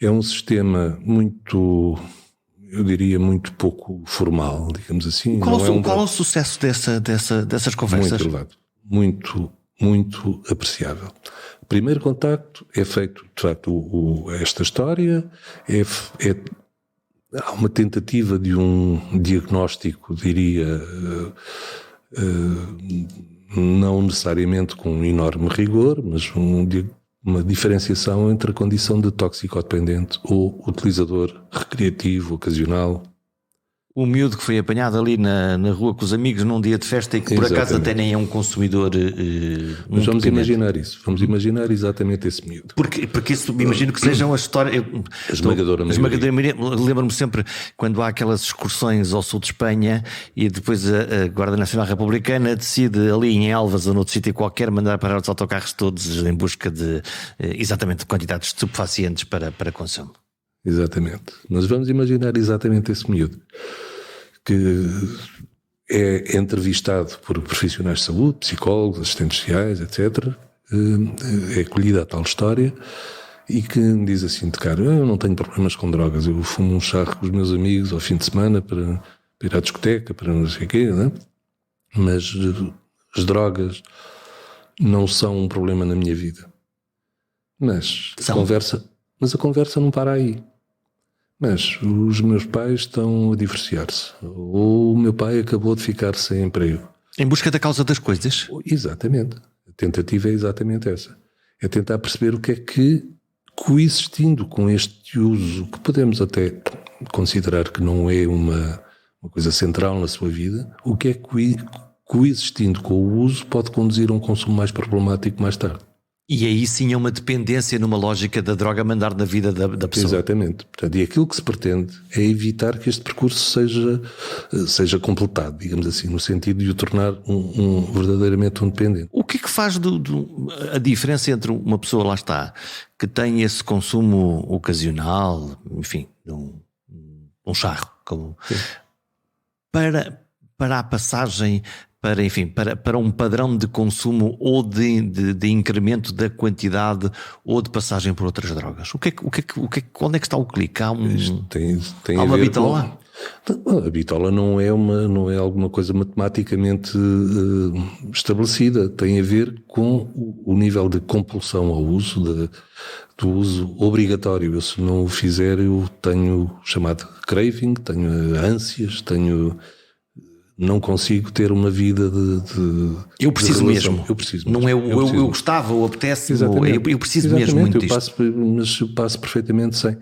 É um sistema muito, eu diria, muito pouco formal, digamos assim. Qual é o sucesso dessas conversas? Muito elevado. Muito apreciável. O primeiro contacto é feito, de facto, esta história, há uma tentativa de um diagnóstico, diria, não necessariamente com um enorme rigor, mas uma diferenciação entre a condição de toxicodependente ou utilizador recreativo, ocasional. O miúdo que foi apanhado ali na rua com os amigos num dia de festa e que por acaso até nem é um consumidor. Mas vamos imaginar isso. Vamos imaginar exatamente esse miúdo. Porque isso, imagino que sejam a história. A esmagadora maioria. Lembro-me sempre quando há aquelas excursões ao sul de Espanha e depois a Guarda Nacional Republicana decide ali em Elvas ou noutro sítio qualquer mandar parar os autocarros todos em busca de exatamente quantidades de estupefacientes para consumo. Exatamente. Mas vamos imaginar exatamente esse miúdo que é entrevistado por profissionais de saúde, psicólogos, assistentes sociais, etc. É acolhida a tal história e que me diz assim de cara: eu não tenho problemas com drogas, eu fumo um charro com os meus amigos ao fim de semana para ir à discoteca, para não sei o quê, né? Mas as drogas não são um problema na minha vida. Mas a conversa não para aí. Mas os meus pais estão a divorciar-se. Ou o meu pai acabou de ficar sem emprego. Em busca da causa das coisas? Exatamente. A tentativa é exatamente essa. É tentar perceber o que é que, coexistindo com este uso, que podemos até considerar que não é uma coisa central na sua vida, o que é que coexistindo com o uso pode conduzir a um consumo mais problemático mais tarde. E aí sim é uma dependência numa lógica da droga mandar na vida da pessoa. Exatamente. Portanto, e aquilo que se pretende é evitar que este percurso seja completado, digamos assim, no sentido de o tornar verdadeiramente um dependente. O que é que faz a diferença entre uma pessoa, lá está, que tem esse consumo ocasional, enfim, um charro, para a passagem... para um padrão de consumo ou de incremento da quantidade ou de passagem por outras drogas? Onde é que está o clique? Há uma bitola? A bitola não é alguma coisa matematicamente estabelecida. Tem a ver com o nível de compulsão ao uso, do uso obrigatório. Eu, se não o fizer, eu tenho chamado craving, tenho ânsias, não consigo ter uma vida eu preciso mesmo. Eu preciso mesmo. Não é eu gostava ou apetece, eu preciso mesmo muito disto. Mas eu passo perfeitamente sem.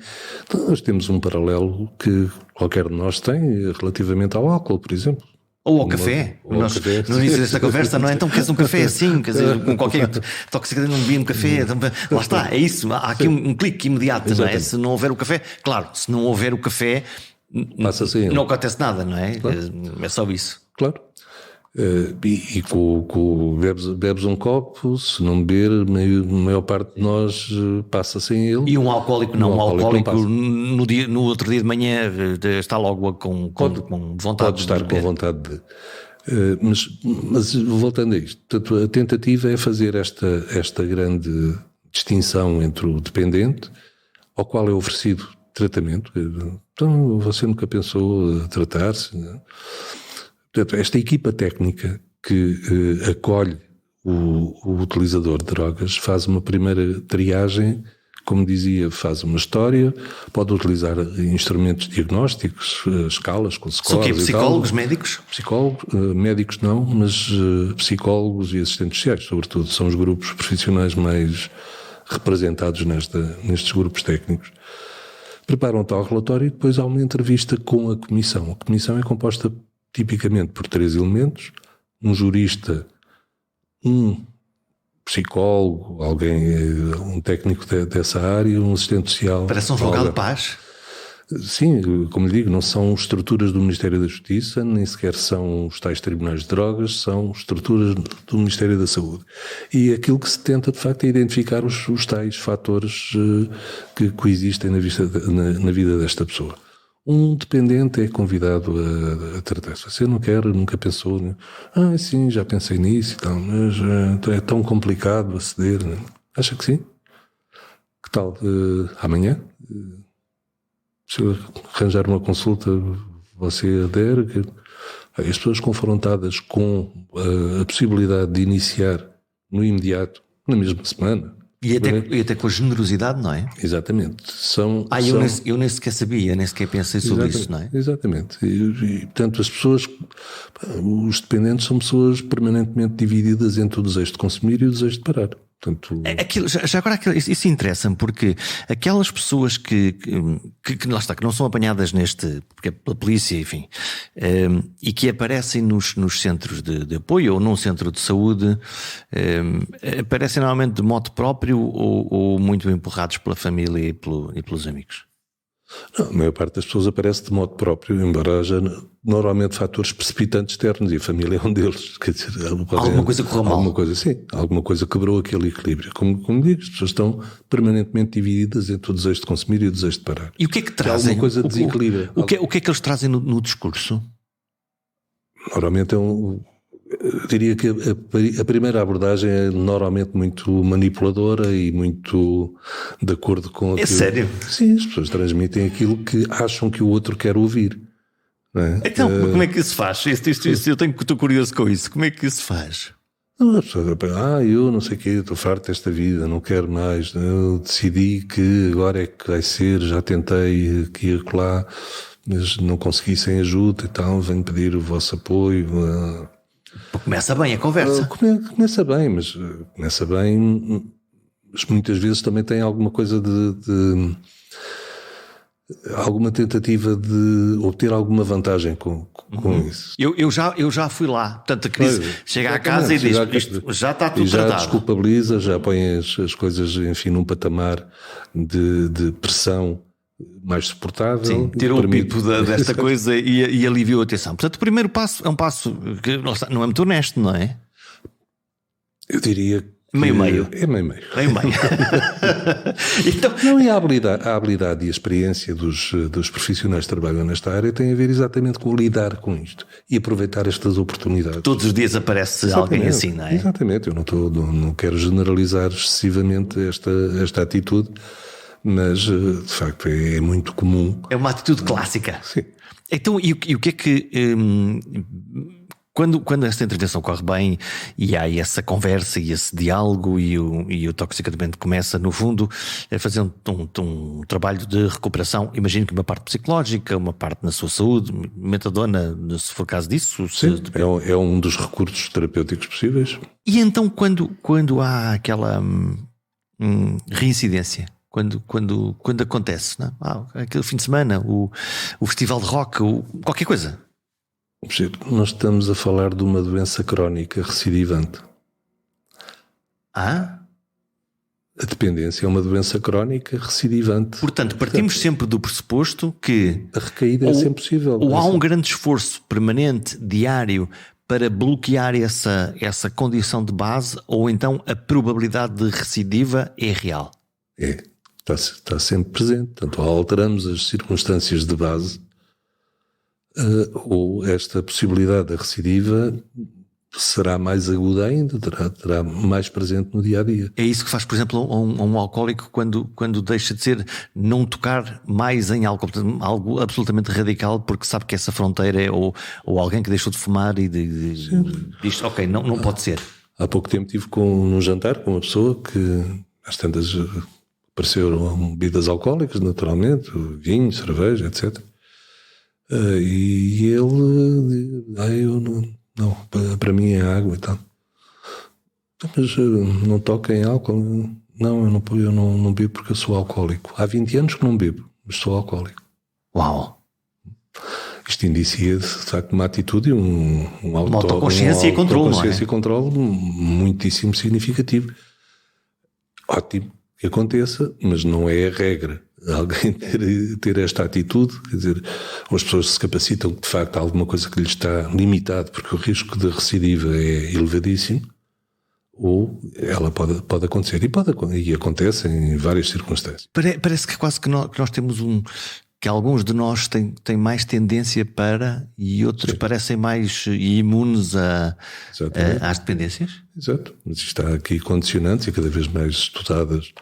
Então, nós temos um paralelo que qualquer de nós tem relativamente ao álcool, por exemplo. Ou ao café. Nós, no início desta conversa, não é? Então queres um café assim, quer dizer, com qualquer toxicodina não bebia um café. Então, lá está, é isso. Há aqui um clique imediato, não é? Se não houver o café, claro, se não houver o café, não acontece nada, não é? Claro. É só isso. Claro. E bebes um copo, se não beber, a maior parte de nós passa sem ele. E um alcoólico não, um alcoólico no outro dia de manhã está logo com vontade. Pode estar com vontade de. Mas voltando a isto, portanto, a tentativa é fazer esta grande distinção entre o dependente, ao qual é oferecido tratamento. Então você nunca pensou tratar-se, não é? Portanto, esta equipa técnica que acolhe o utilizador de drogas faz uma primeira triagem, como dizia, faz uma história, pode utilizar instrumentos diagnósticos, escalas com scores. São psicólogos, médicos? Médicos não, mas psicólogos e assistentes sociais, sobretudo, são os grupos profissionais mais representados nestes grupos técnicos. Preparam tal relatório e depois há uma entrevista com a comissão. A comissão é composta tipicamente por 3 elementos: um jurista, um psicólogo, um técnico dessa área, um assistente social. Parece um advogado de paz. Sim, como lhe digo, não são estruturas do Ministério da Justiça, nem sequer são os tais tribunais de drogas, são estruturas do Ministério da Saúde. E aquilo que se tenta, de facto, é identificar os tais fatores que coexistem na vida desta pessoa. Um dependente é convidado a tratar-se. Você não quer, nunca pensou, né? Sim, já pensei nisso e tal, mas é tão complicado aceder, né? Acha que sim? Que tal amanhã? Se eu arranjar uma consulta, você adere? As pessoas confrontadas com a possibilidade de iniciar no imediato, na mesma semana. E até com a generosidade, não é? Exatamente. Eu nem sequer sabia, nem sequer pensei sobre isso, não é? Exatamente. E, portanto, as pessoas, os dependentes são pessoas permanentemente divididas entre o desejo de consumir e o desejo de parar. Portanto, isso interessa-me, porque aquelas pessoas que lá está, que não são apanhadas pela polícia, enfim, e que aparecem nos centros de apoio ou num centro de saúde, aparecem normalmente de modo próprio ou muito empurrados pela família e pelos amigos? Não, a maior parte das pessoas aparece de modo próprio, embora haja normalmente fatores precipitantes externos, e a família é um deles. Quer dizer, alguma coisa correu mal. Alguma coisa quebrou aquele equilíbrio. Como digo, as pessoas estão permanentemente divididas entre o desejo de consumir e o desejo de parar. E o que é que trazem? Alguma coisa desequilibra. O que é que eles trazem no discurso? Normalmente eu diria que a primeira abordagem é normalmente muito manipuladora e muito de acordo com aquilo. É sério? Sim, as pessoas transmitem aquilo que acham que o outro quer ouvir. Não é? Então, como é que isso se faz? Estou curioso com isso. Como é que isso se faz? As pessoas eu não sei o quê, estou farto desta vida, não quero mais. Eu decidi que agora é que vai ser, já tentei aqui e acolá, mas não consegui sem ajuda e tal, venho pedir o vosso apoio. Começa bem a conversa. Começa bem, mas muitas vezes também tem alguma coisa de alguma tentativa de obter alguma vantagem com isso. Eu já fui lá. Portanto, a crise chega à casa e diz: isto já está tudo tratado. Já desculpabiliza, já põe as coisas, enfim, num patamar de pressão mais suportável. Sim, tirou o pipo desta coisa e aliviou a tensão. Portanto, o primeiro passo é um passo que não é muito honesto, não é? Eu diria meio-meio. É meio-meio. Então... Não, e a habilidade e a experiência dos profissionais que trabalham nesta área tem a ver exatamente com lidar com isto e aproveitar estas oportunidades. Todos os dias aparece alguém assim, não é? Exatamente. Eu não quero generalizar excessivamente esta atitude, mas de facto é muito comum. É uma atitude clássica. Sim. Então, e o que é que... Quando essa intervenção corre bem e há essa conversa e esse diálogo e o toxicodependente começa, no fundo, a fazer um trabalho de recuperação, imagino que uma parte psicológica, uma parte na sua saúde, metadona, se for caso disso. Sim, é um dos recursos terapêuticos possíveis. E então quando há aquela reincidência, quando acontece, não é? Aquele fim de semana, o festival de rock, qualquer coisa. Nós estamos a falar de uma doença crónica recidivante. Ah? A dependência é uma doença crónica recidivante. Portanto, partimos sempre do pressuposto que a recaída é sempre possível. Ou há um grande esforço permanente, diário, para bloquear essa condição de base, ou então a probabilidade de recidiva é real? Está sempre presente. Portanto, alteramos as circunstâncias de base, ou esta possibilidade da recidiva será mais aguda ainda, terá mais presente no dia-a-dia. É isso que faz, por exemplo, a um alcoólico quando deixa de ser não tocar mais em álcool, algo absolutamente radical, porque sabe que essa fronteira é ou alguém que deixou de fumar e diz, ok, não pode ser. Há pouco tempo estive num jantar com uma pessoa que às tantas apareceram bebidas alcoólicas, naturalmente, vinho, cerveja, etc. E ele eu não, para mim é água e tal. Mas não toca em álcool? Não, eu não bebo porque eu sou alcoólico. Há 20 anos que não bebo, mas sou alcoólico. Uau! Isto indicia, de facto, uma atitude e uma autoconsciência e controle, não é? Autoconsciência e controle muitíssimo significativo. Ótimo que aconteça, mas não é a regra. Alguém ter esta atitude, quer dizer, ou as pessoas se capacitam que de facto há alguma coisa que lhes está limitado porque o risco de recidiva é elevadíssimo, ou ela pode acontecer e acontece em várias circunstâncias. Parece que quase que nós temos que alguns de nós têm mais tendência para e outros parecem mais imunes às dependências. Exato, mas está aqui condicionantes e cada vez mais estudadas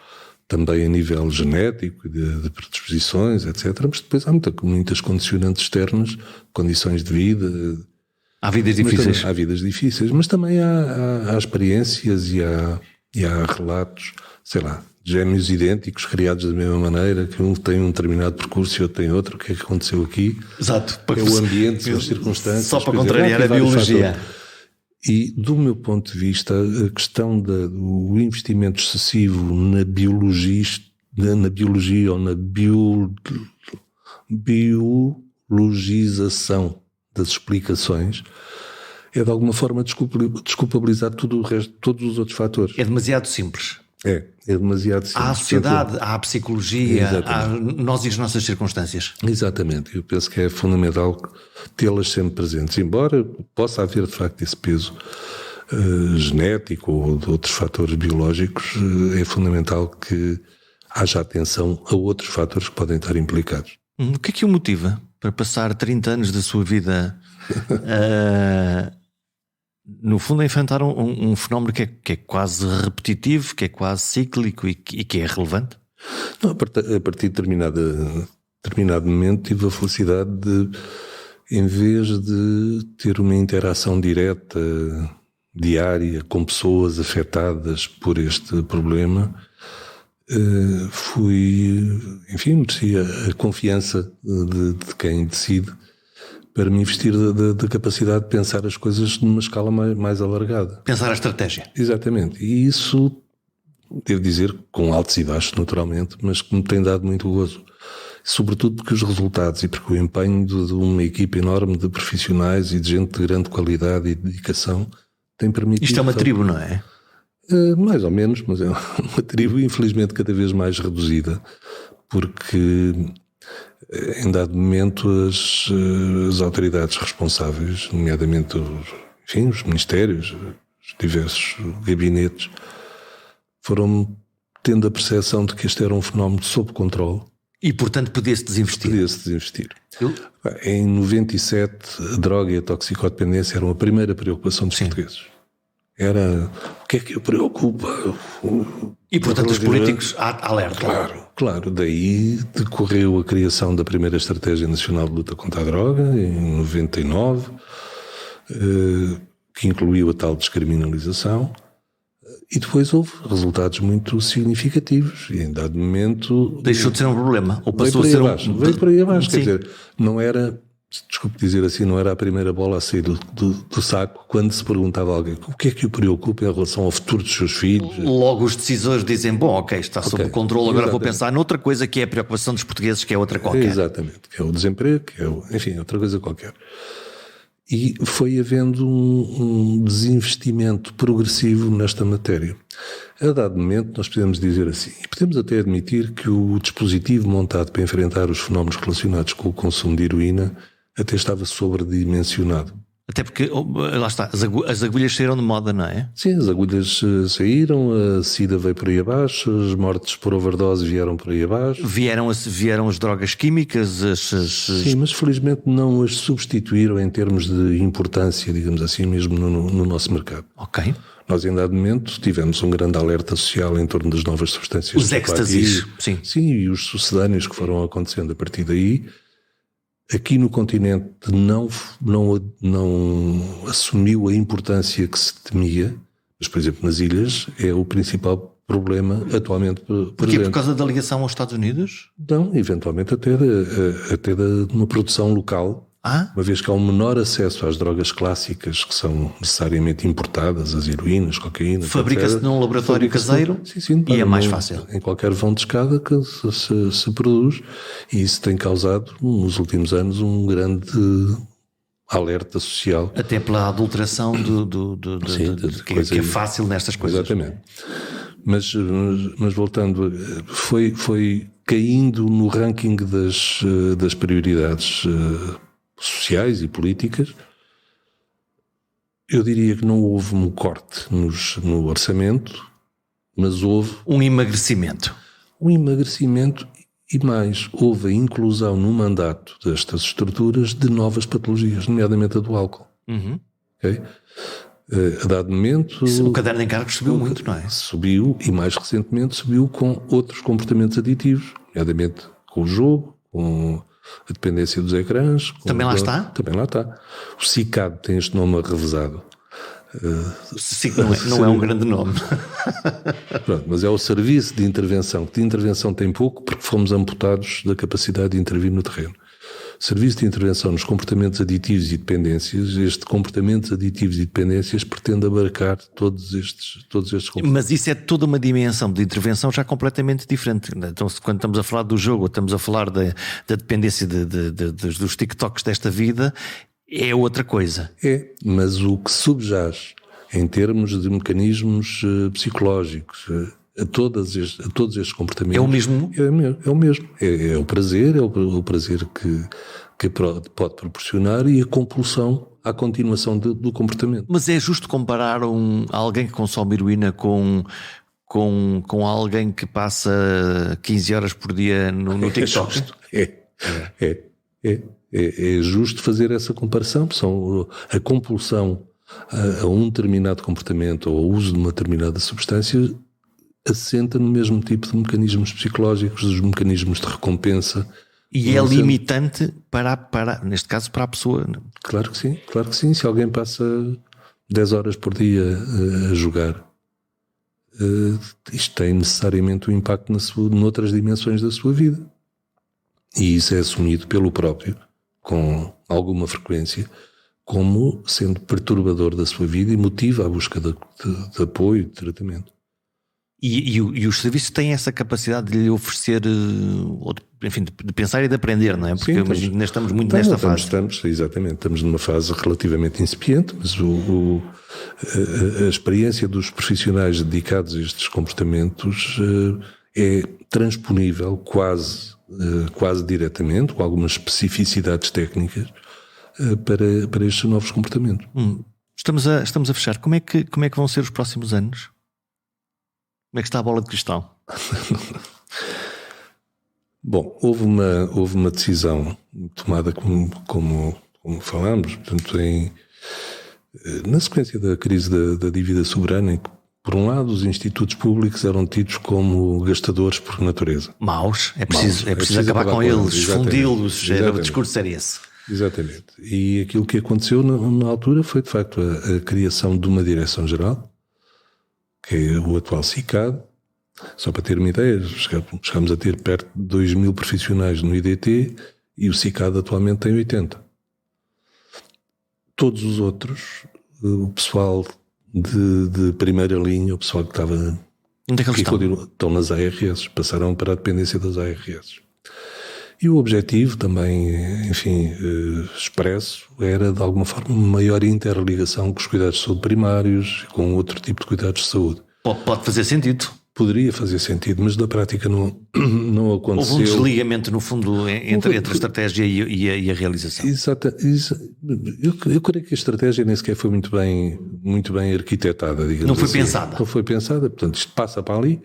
também a nível genético, de predisposições, etc. Mas depois há muitas condicionantes externas, condições de vida. Há vidas difíceis. Também, há vidas difíceis, mas também há experiências e há relatos, sei lá, de gêmeos idênticos, criados da mesma maneira, que um tem um determinado percurso e outro tem outro. O que é que aconteceu aqui? Exato. É o ambiente, as circunstâncias. Só para contrariar a biologia. E, do meu ponto de vista, a questão do investimento excessivo na biologia ou na biologização das explicações é, de alguma forma, desculpabilizar tudo o resto, todos os outros fatores. É demasiado simples. É demasiado simples. Há a sociedade, há a psicologia, há nós e as nossas circunstâncias. Exatamente. Eu penso que é fundamental tê-las sempre presentes. Embora possa haver, de facto, esse peso genético ou de outros fatores biológicos, é fundamental que haja atenção a outros fatores que podem estar implicados. O que o motiva para passar 30 anos da sua vida no fundo a enfrentar um fenómeno que é quase repetitivo, que é quase cíclico e que é relevante? Não, a partir de determinado momento tive a felicidade de, em vez de ter uma interação direta, diária, com pessoas afetadas por este problema, mereci a confiança de quem decide para me investir da capacidade de pensar as coisas numa escala mais alargada. Pensar a estratégia. Exatamente. E isso, devo dizer, com altos e baixos naturalmente, mas que me tem dado muito gozo. Sobretudo porque os resultados e porque o empenho de uma equipa enorme de profissionais e de gente de grande qualidade e dedicação tem permitido... Isto é uma tribo, não é? Mais ou menos, mas é uma tribo infelizmente cada vez mais reduzida, porque em dado momento as autoridades responsáveis, nomeadamente os ministérios, os diversos gabinetes, foram tendo a percepção de que este era um fenómeno sob controle. E portanto podia-se desinvestir. Em 97 a droga e a toxicodependência eram a primeira preocupação dos portugueses. Era o que é que o preocupa? E portanto os políticos alertam. Claro. Daí decorreu a criação da primeira Estratégia Nacional de Luta contra a Droga, em 99, que incluiu a tal descriminalização, e depois houve resultados muito significativos, e em dado momento... Deixou de ser um problema, ou passou a ser veio por aí abaixo, quer dizer, não era... Desculpe dizer assim, não era a primeira bola a sair do saco quando se perguntava a alguém o que é que o preocupa em relação ao futuro dos seus filhos. Logo os decisores dizem, ok, está sob controle, agora vou pensar noutra coisa que é a preocupação dos portugueses, que é outra qualquer. Exatamente, que é o desemprego, enfim, outra coisa qualquer. E foi havendo um desinvestimento progressivo nesta matéria. A dado momento, nós podemos dizer assim, e podemos até admitir que o dispositivo montado para enfrentar os fenómenos relacionados com o consumo de heroína até estava sobredimensionado. Até porque, lá está, as agulhas saíram de moda, não é? Sim, as agulhas saíram, a SIDA veio por aí abaixo, as mortes por overdose vieram por aí abaixo. Vieram as drogas químicas, Sim, mas felizmente não as substituíram em termos de importância, digamos assim, mesmo no nosso mercado. Ok. Nós, em dado momento, tivemos um grande alerta social em torno das novas substâncias. Os êxtasis, sim. Sim, e os sucedâneos que foram acontecendo a partir daí. Aqui no continente não assumiu a importância que se temia, mas, por exemplo, nas ilhas é o principal problema atualmente presente. Porquê? Por causa da ligação aos Estados Unidos? Não, eventualmente até de uma produção local, uma vez que há um menor acesso às drogas clássicas que são necessariamente importadas, as heroínas, cocaína. Fabrica-se num laboratório caseiro e é mais fácil. Em qualquer vão de escada que se produz, e isso tem causado, nos últimos anos, um grande alerta social. Até pela adulteração que é fácil nestas coisas. Exatamente. Mas voltando, foi caindo no ranking das prioridades sociais e políticas. Eu diria que não houve um corte no orçamento, mas houve um emagrecimento. E mais, houve a inclusão no mandato destas estruturas de novas patologias, nomeadamente a do álcool. Okay? A dado momento... O caderno de encargos subiu muito, não é? Subiu, e mais recentemente subiu com outros comportamentos aditivos, nomeadamente com o jogo, com a dependência dos ecrãs. Também lá está? Também lá está. O CICAD tem este nome revezado. Não é um grande nome. Pronto, mas é o serviço de intervenção, que de intervenção tem pouco porque fomos amputados da capacidade de intervir no terreno. Serviço de intervenção nos comportamentos aditivos e dependências, este comportamentos aditivos e dependências pretende abarcar todos estes comportamentos. Mas isso é toda uma dimensão de intervenção já completamente diferente. Então, quando estamos a falar do jogo, estamos a falar da dependência dos TikToks desta vida, é outra coisa. É, mas o que subjaz em termos de mecanismos psicológicos a todos estes comportamentos... É o mesmo? É o mesmo. É o prazer, o prazer que pode proporcionar e a compulsão à continuação do comportamento. Mas é justo comparar alguém que consome heroína com alguém que passa 15 horas por dia no TikTok? É justo fazer essa comparação. A compulsão a um determinado comportamento ou ao uso de uma determinada substância assenta no mesmo tipo de mecanismos psicológicos, dos mecanismos de recompensa. E é limitante neste caso, para a pessoa. Claro que sim. Se alguém passa 10 horas por dia a jogar, isto tem necessariamente um impacto noutras dimensões da sua vida. E isso é assumido pelo próprio, com alguma frequência, como sendo perturbador da sua vida e motiva a busca de apoio e de tratamento. E os serviços têm essa capacidade de lhe oferecer, enfim, de pensar e de aprender, não é? Porque ainda estamos muito nesta fase. Estamos numa fase relativamente incipiente, mas a experiência dos profissionais dedicados a estes comportamentos é transponível quase diretamente, com algumas especificidades técnicas, para estes novos comportamentos. Estamos a fechar. Como é que vão ser os próximos anos? Como é que está a bola de cristal? Bom, houve uma decisão tomada como falámos, portanto, na sequência da crise da dívida soberana, em que, por um lado, os institutos públicos eram tidos como gastadores por natureza. Maus. É preciso acabar com eles, fundi-los. O discurso era esse. Exatamente. E aquilo que aconteceu na altura foi, de facto, a criação de uma direção-geral, que é o atual CICAD. Só para ter uma ideia, chegamos a ter perto de 2.000 profissionais no IDT e o CICAD atualmente tem 80. Todos os outros, o pessoal de primeira linha, o pessoal que estava... Onde é que eles estão? Estão nas ARS, passaram para a dependência das ARS. E o objetivo também, enfim, expresso, era de alguma forma uma maior interligação com os cuidados de saúde primários, com outro tipo de cuidados de saúde. Pode fazer sentido. Poderia fazer sentido, mas na prática não aconteceu. Houve um desligamento, no fundo, entre a estratégia e a realização. Exato. Eu creio que a estratégia nem sequer foi muito bem arquitetada, digamos. Não foi assim. pensada. Não foi pensada, portanto isto passa para ali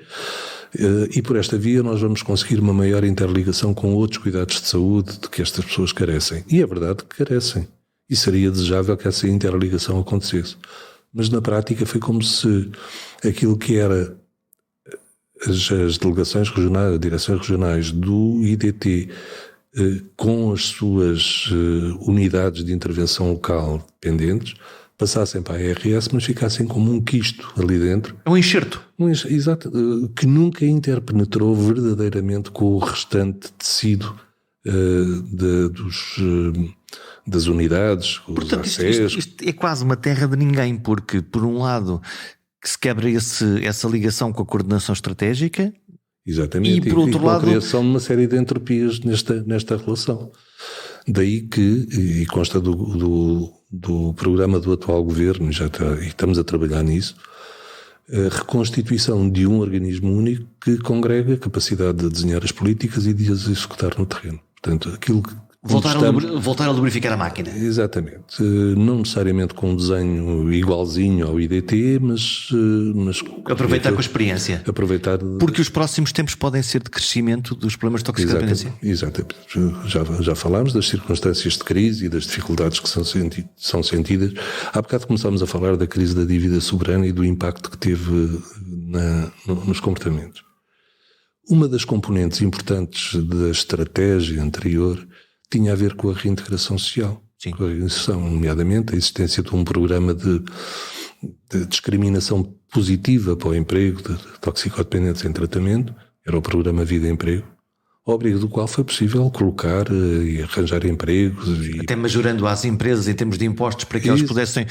e por esta via nós vamos conseguir uma maior interligação com outros cuidados de saúde de que estas pessoas carecem. E é verdade que carecem. E seria desejável que essa interligação acontecesse. Mas na prática foi como se aquilo que era as delegações regionais, as direções regionais do IDT, com as suas unidades de intervenção local dependentes, passassem para a ARS, mas ficassem como um quisto ali dentro. É um enxerto. Exato, que nunca interpenetrou verdadeiramente com o restante tecido das unidades, Portanto, os ACEs. isto é quase uma terra de ninguém, porque, por um lado, que se quebra essa ligação com a coordenação estratégica. Exatamente, e por outro lado, a criação de uma série de entropias nesta relação. Daí que, e consta do programa do atual governo, e estamos a trabalhar nisso, a reconstituição de um organismo único que congrega a capacidade de desenhar as políticas e de as executar no terreno. Portanto, aquilo que voltar a lubrificar a máquina. Exatamente. Não necessariamente com um desenho igualzinho ao IDT, mas aproveitar com a experiência. Porque os próximos tempos podem ser de crescimento dos problemas de toxicodependência. Exatamente. Já falámos das circunstâncias de crise e das dificuldades que são sentidas. Há bocado começámos a falar da crise da dívida soberana e do impacto que teve nos comportamentos. Uma das componentes importantes da estratégia anterior tinha a ver com a reintegração social. Sim. Com a reintegração, nomeadamente a existência de um programa de discriminação positiva para o emprego de toxicodependentes em tratamento, era o programa Vida e Emprego, ao abrigo do qual foi possível colocar e arranjar empregos. Até majorando às empresas em termos de impostos para que elas pudessem,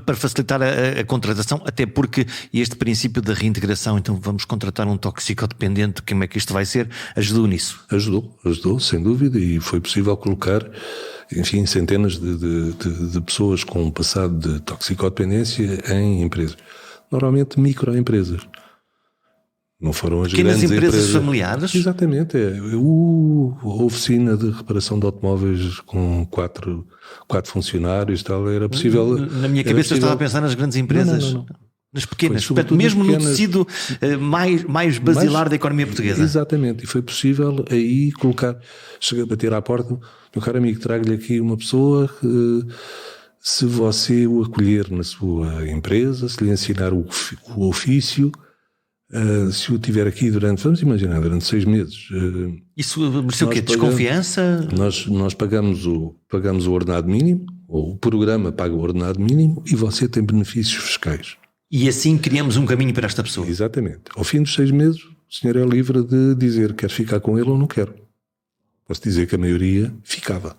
para facilitar a contratação, até porque este princípio da reintegração, então vamos contratar um toxicodependente, como é que isto vai ser, ajudou nisso? Ajudou, sem dúvida, e foi possível colocar, enfim, centenas de pessoas com um passado de toxicodependência em empresas. Normalmente microempresas. Não foram as pequenas grandes empresas familiares? Exatamente. A oficina de reparação de automóveis com quatro funcionários e tal, era possível... Na minha cabeça eu estava a pensar nas grandes empresas. Não. Nas pequenas, portanto, mesmo no tecido mais basilar da economia portuguesa. Exatamente, e foi possível aí colocar, cheguei a bater à porta, meu caro amigo, trago-lhe aqui uma pessoa que, se você o acolher na sua empresa, se lhe ensinar o ofício, se o tiver aqui durante 6 meses. Isso mereceu o quê? Desconfiança? Nós pagamos o ordenado mínimo, ou o programa paga o ordenado mínimo, e você tem benefícios fiscais. E assim criamos um caminho para esta pessoa. Exatamente. Ao fim dos 6 meses, o senhor é livre de dizer quer ficar com ele ou não quer. Posso dizer que a maioria ficava.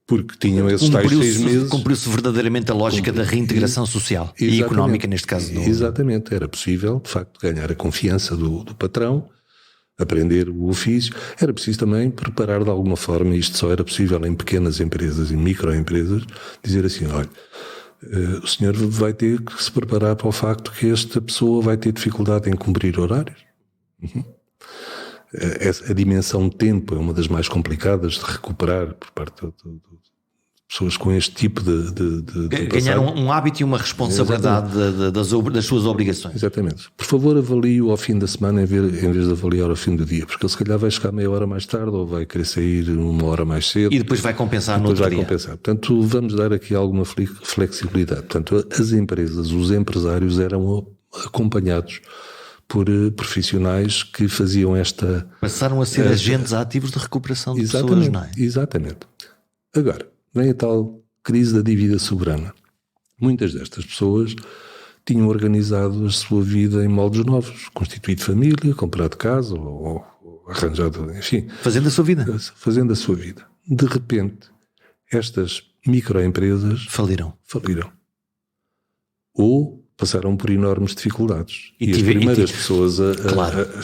Porque tinham esses tais 6 meses. Cumpriu-se verdadeiramente a lógica da reintegração social e económica, neste caso. Exatamente. Era possível, de facto, ganhar a confiança do patrão, aprender o ofício. Era preciso também preparar de alguma forma, isto só era possível em pequenas empresas e microempresas, dizer assim, olha, o senhor vai ter que se preparar para o facto que esta pessoa vai ter dificuldade em cumprir horários. A dimensão de tempo é uma das mais complicadas de recuperar por parte de pessoas com este tipo de ganhar um hábito e uma responsabilidade das suas obrigações. Exatamente. Por favor, avalie-o ao fim da semana em vez de avaliar ao fim do dia, porque ele se calhar vai chegar meia hora mais tarde ou vai querer sair uma hora mais cedo. E depois vai compensar no outro dia. Portanto, vamos dar aqui alguma flexibilidade. Portanto, as empresas, os empresários eram acompanhados por profissionais que faziam esta... Passaram a ser agentes ativos de recuperação de pessoas, não é? Exatamente. Agora, vem a tal crise da dívida soberana. Muitas destas pessoas tinham organizado a sua vida em moldes novos, constituído família, comprado casa ou arranjado, enfim... Fazendo a sua vida. Fazendo a sua vida. De repente, estas microempresas... Faliram. Ou passaram por enormes dificuldades. E as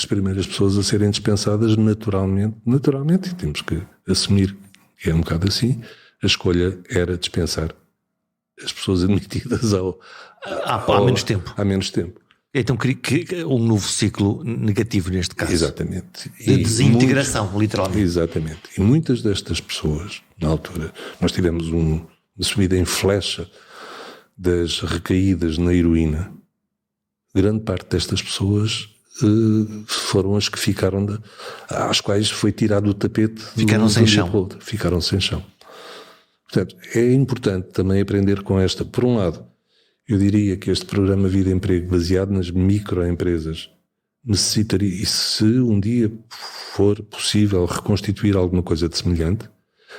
primeiras pessoas a serem dispensadas naturalmente, e temos que assumir que é um bocado assim, a escolha era dispensar as pessoas admitidas há menos tempo. Há menos tempo. Então que um novo ciclo negativo neste caso. Exatamente. De desintegração, literalmente. Exatamente. E muitas destas pessoas, na altura, nós tivemos uma subida em flecha das recaídas na heroína. Grande parte destas pessoas foram as que ficaram às quais foi tirado o tapete. Ficaram sem chão. Ficaram sem chão. Portanto, é importante também aprender com esta. Por um lado, eu diria que este programa Vida e Emprego, baseado nas microempresas, necessitaria, e se um dia for possível reconstituir alguma coisa de semelhante,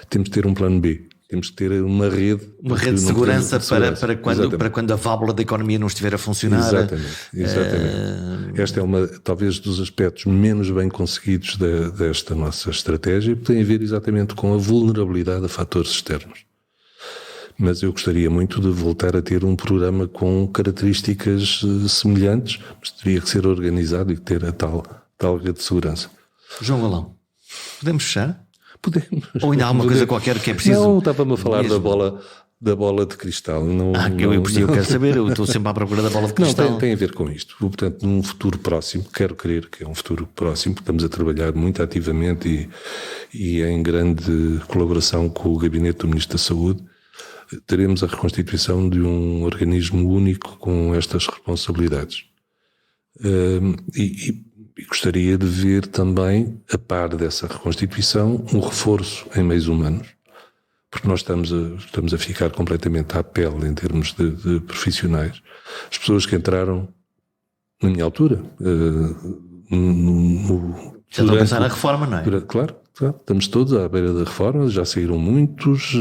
temos de ter um plano B. Temos que ter uma rede. Uma rede de segurança para quando a válvula da economia não estiver a funcionar. Exatamente. Esta é talvez dos aspectos menos bem conseguidos desta nossa estratégia, que tem a ver exatamente com a vulnerabilidade a fatores externos. Mas eu gostaria muito de voltar a ter um programa com características semelhantes, mas teria que ser organizado e ter a tal rede de segurança. João Galão, podemos fechar? Podemos. Ou ainda há uma coisa qualquer que é preciso? Não, estava-me a falar da bola de cristal. Eu quero saber, eu estou sempre à procura da bola de cristal. Não, tem a ver com isto. Portanto, num futuro próximo, quero crer que é um futuro próximo, porque estamos a trabalhar muito ativamente e em grande colaboração com o Gabinete do Ministro da Saúde, teremos a reconstituição de um organismo único com estas responsabilidades. E gostaria de ver também, a par dessa reconstituição, um reforço em meios humanos, porque nós estamos a ficar completamente à pele em termos de profissionais. As pessoas que entraram na minha altura... já estão a pensar na reforma, não é? Claro, estamos todos à beira da reforma, já saíram muitos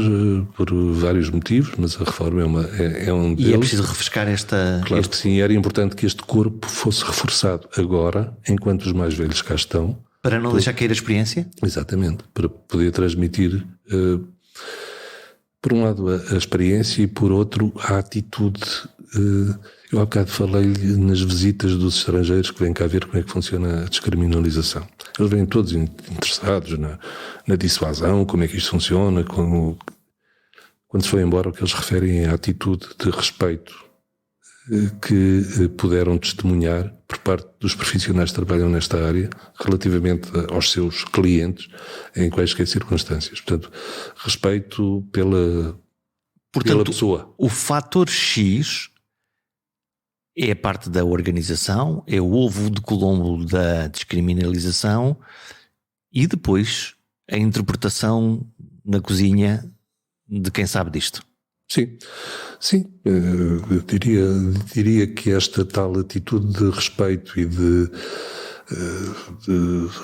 por vários motivos, mas a reforma é um deles. E é preciso refrescar esta... Claro que sim, era importante que este corpo fosse reforçado agora, enquanto os mais velhos cá estão. Para não deixar cair a experiência? Exatamente, para poder transmitir, por um lado, a experiência e por outro, a atitude. Eu há bocado falei-lhe nas visitas dos estrangeiros que vêm cá ver como é que funciona a descriminalização. Eles vêm todos interessados na dissuasão, como é que isto funciona, quando se foi embora o que eles referem é a atitude de respeito que puderam testemunhar por parte dos profissionais que trabalham nesta área relativamente aos seus clientes em quaisquer circunstâncias. Portanto, respeito pela pessoa. O fator X é a parte da organização, é o ovo de Colombo da descriminalização e depois a interpretação na cozinha de quem sabe disto. Sim, eu diria que esta tal atitude de respeito e de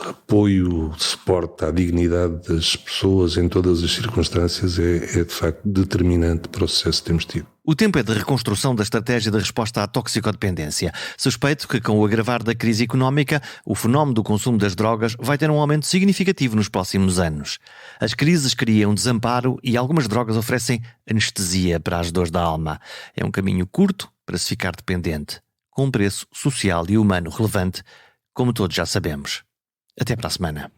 apoio, de suporte à dignidade das pessoas em todas as circunstâncias é de facto determinante para o sucesso que temos tido. O tempo é de reconstrução da estratégia de resposta à toxicodependência. Suspeito que, com o agravar da crise económica, o fenómeno do consumo das drogas vai ter um aumento significativo nos próximos anos. As crises criam desamparo e algumas drogas oferecem anestesia para as dores da alma. É um caminho curto para se ficar dependente, com um preço social e humano relevante, como todos já sabemos. Até para a semana.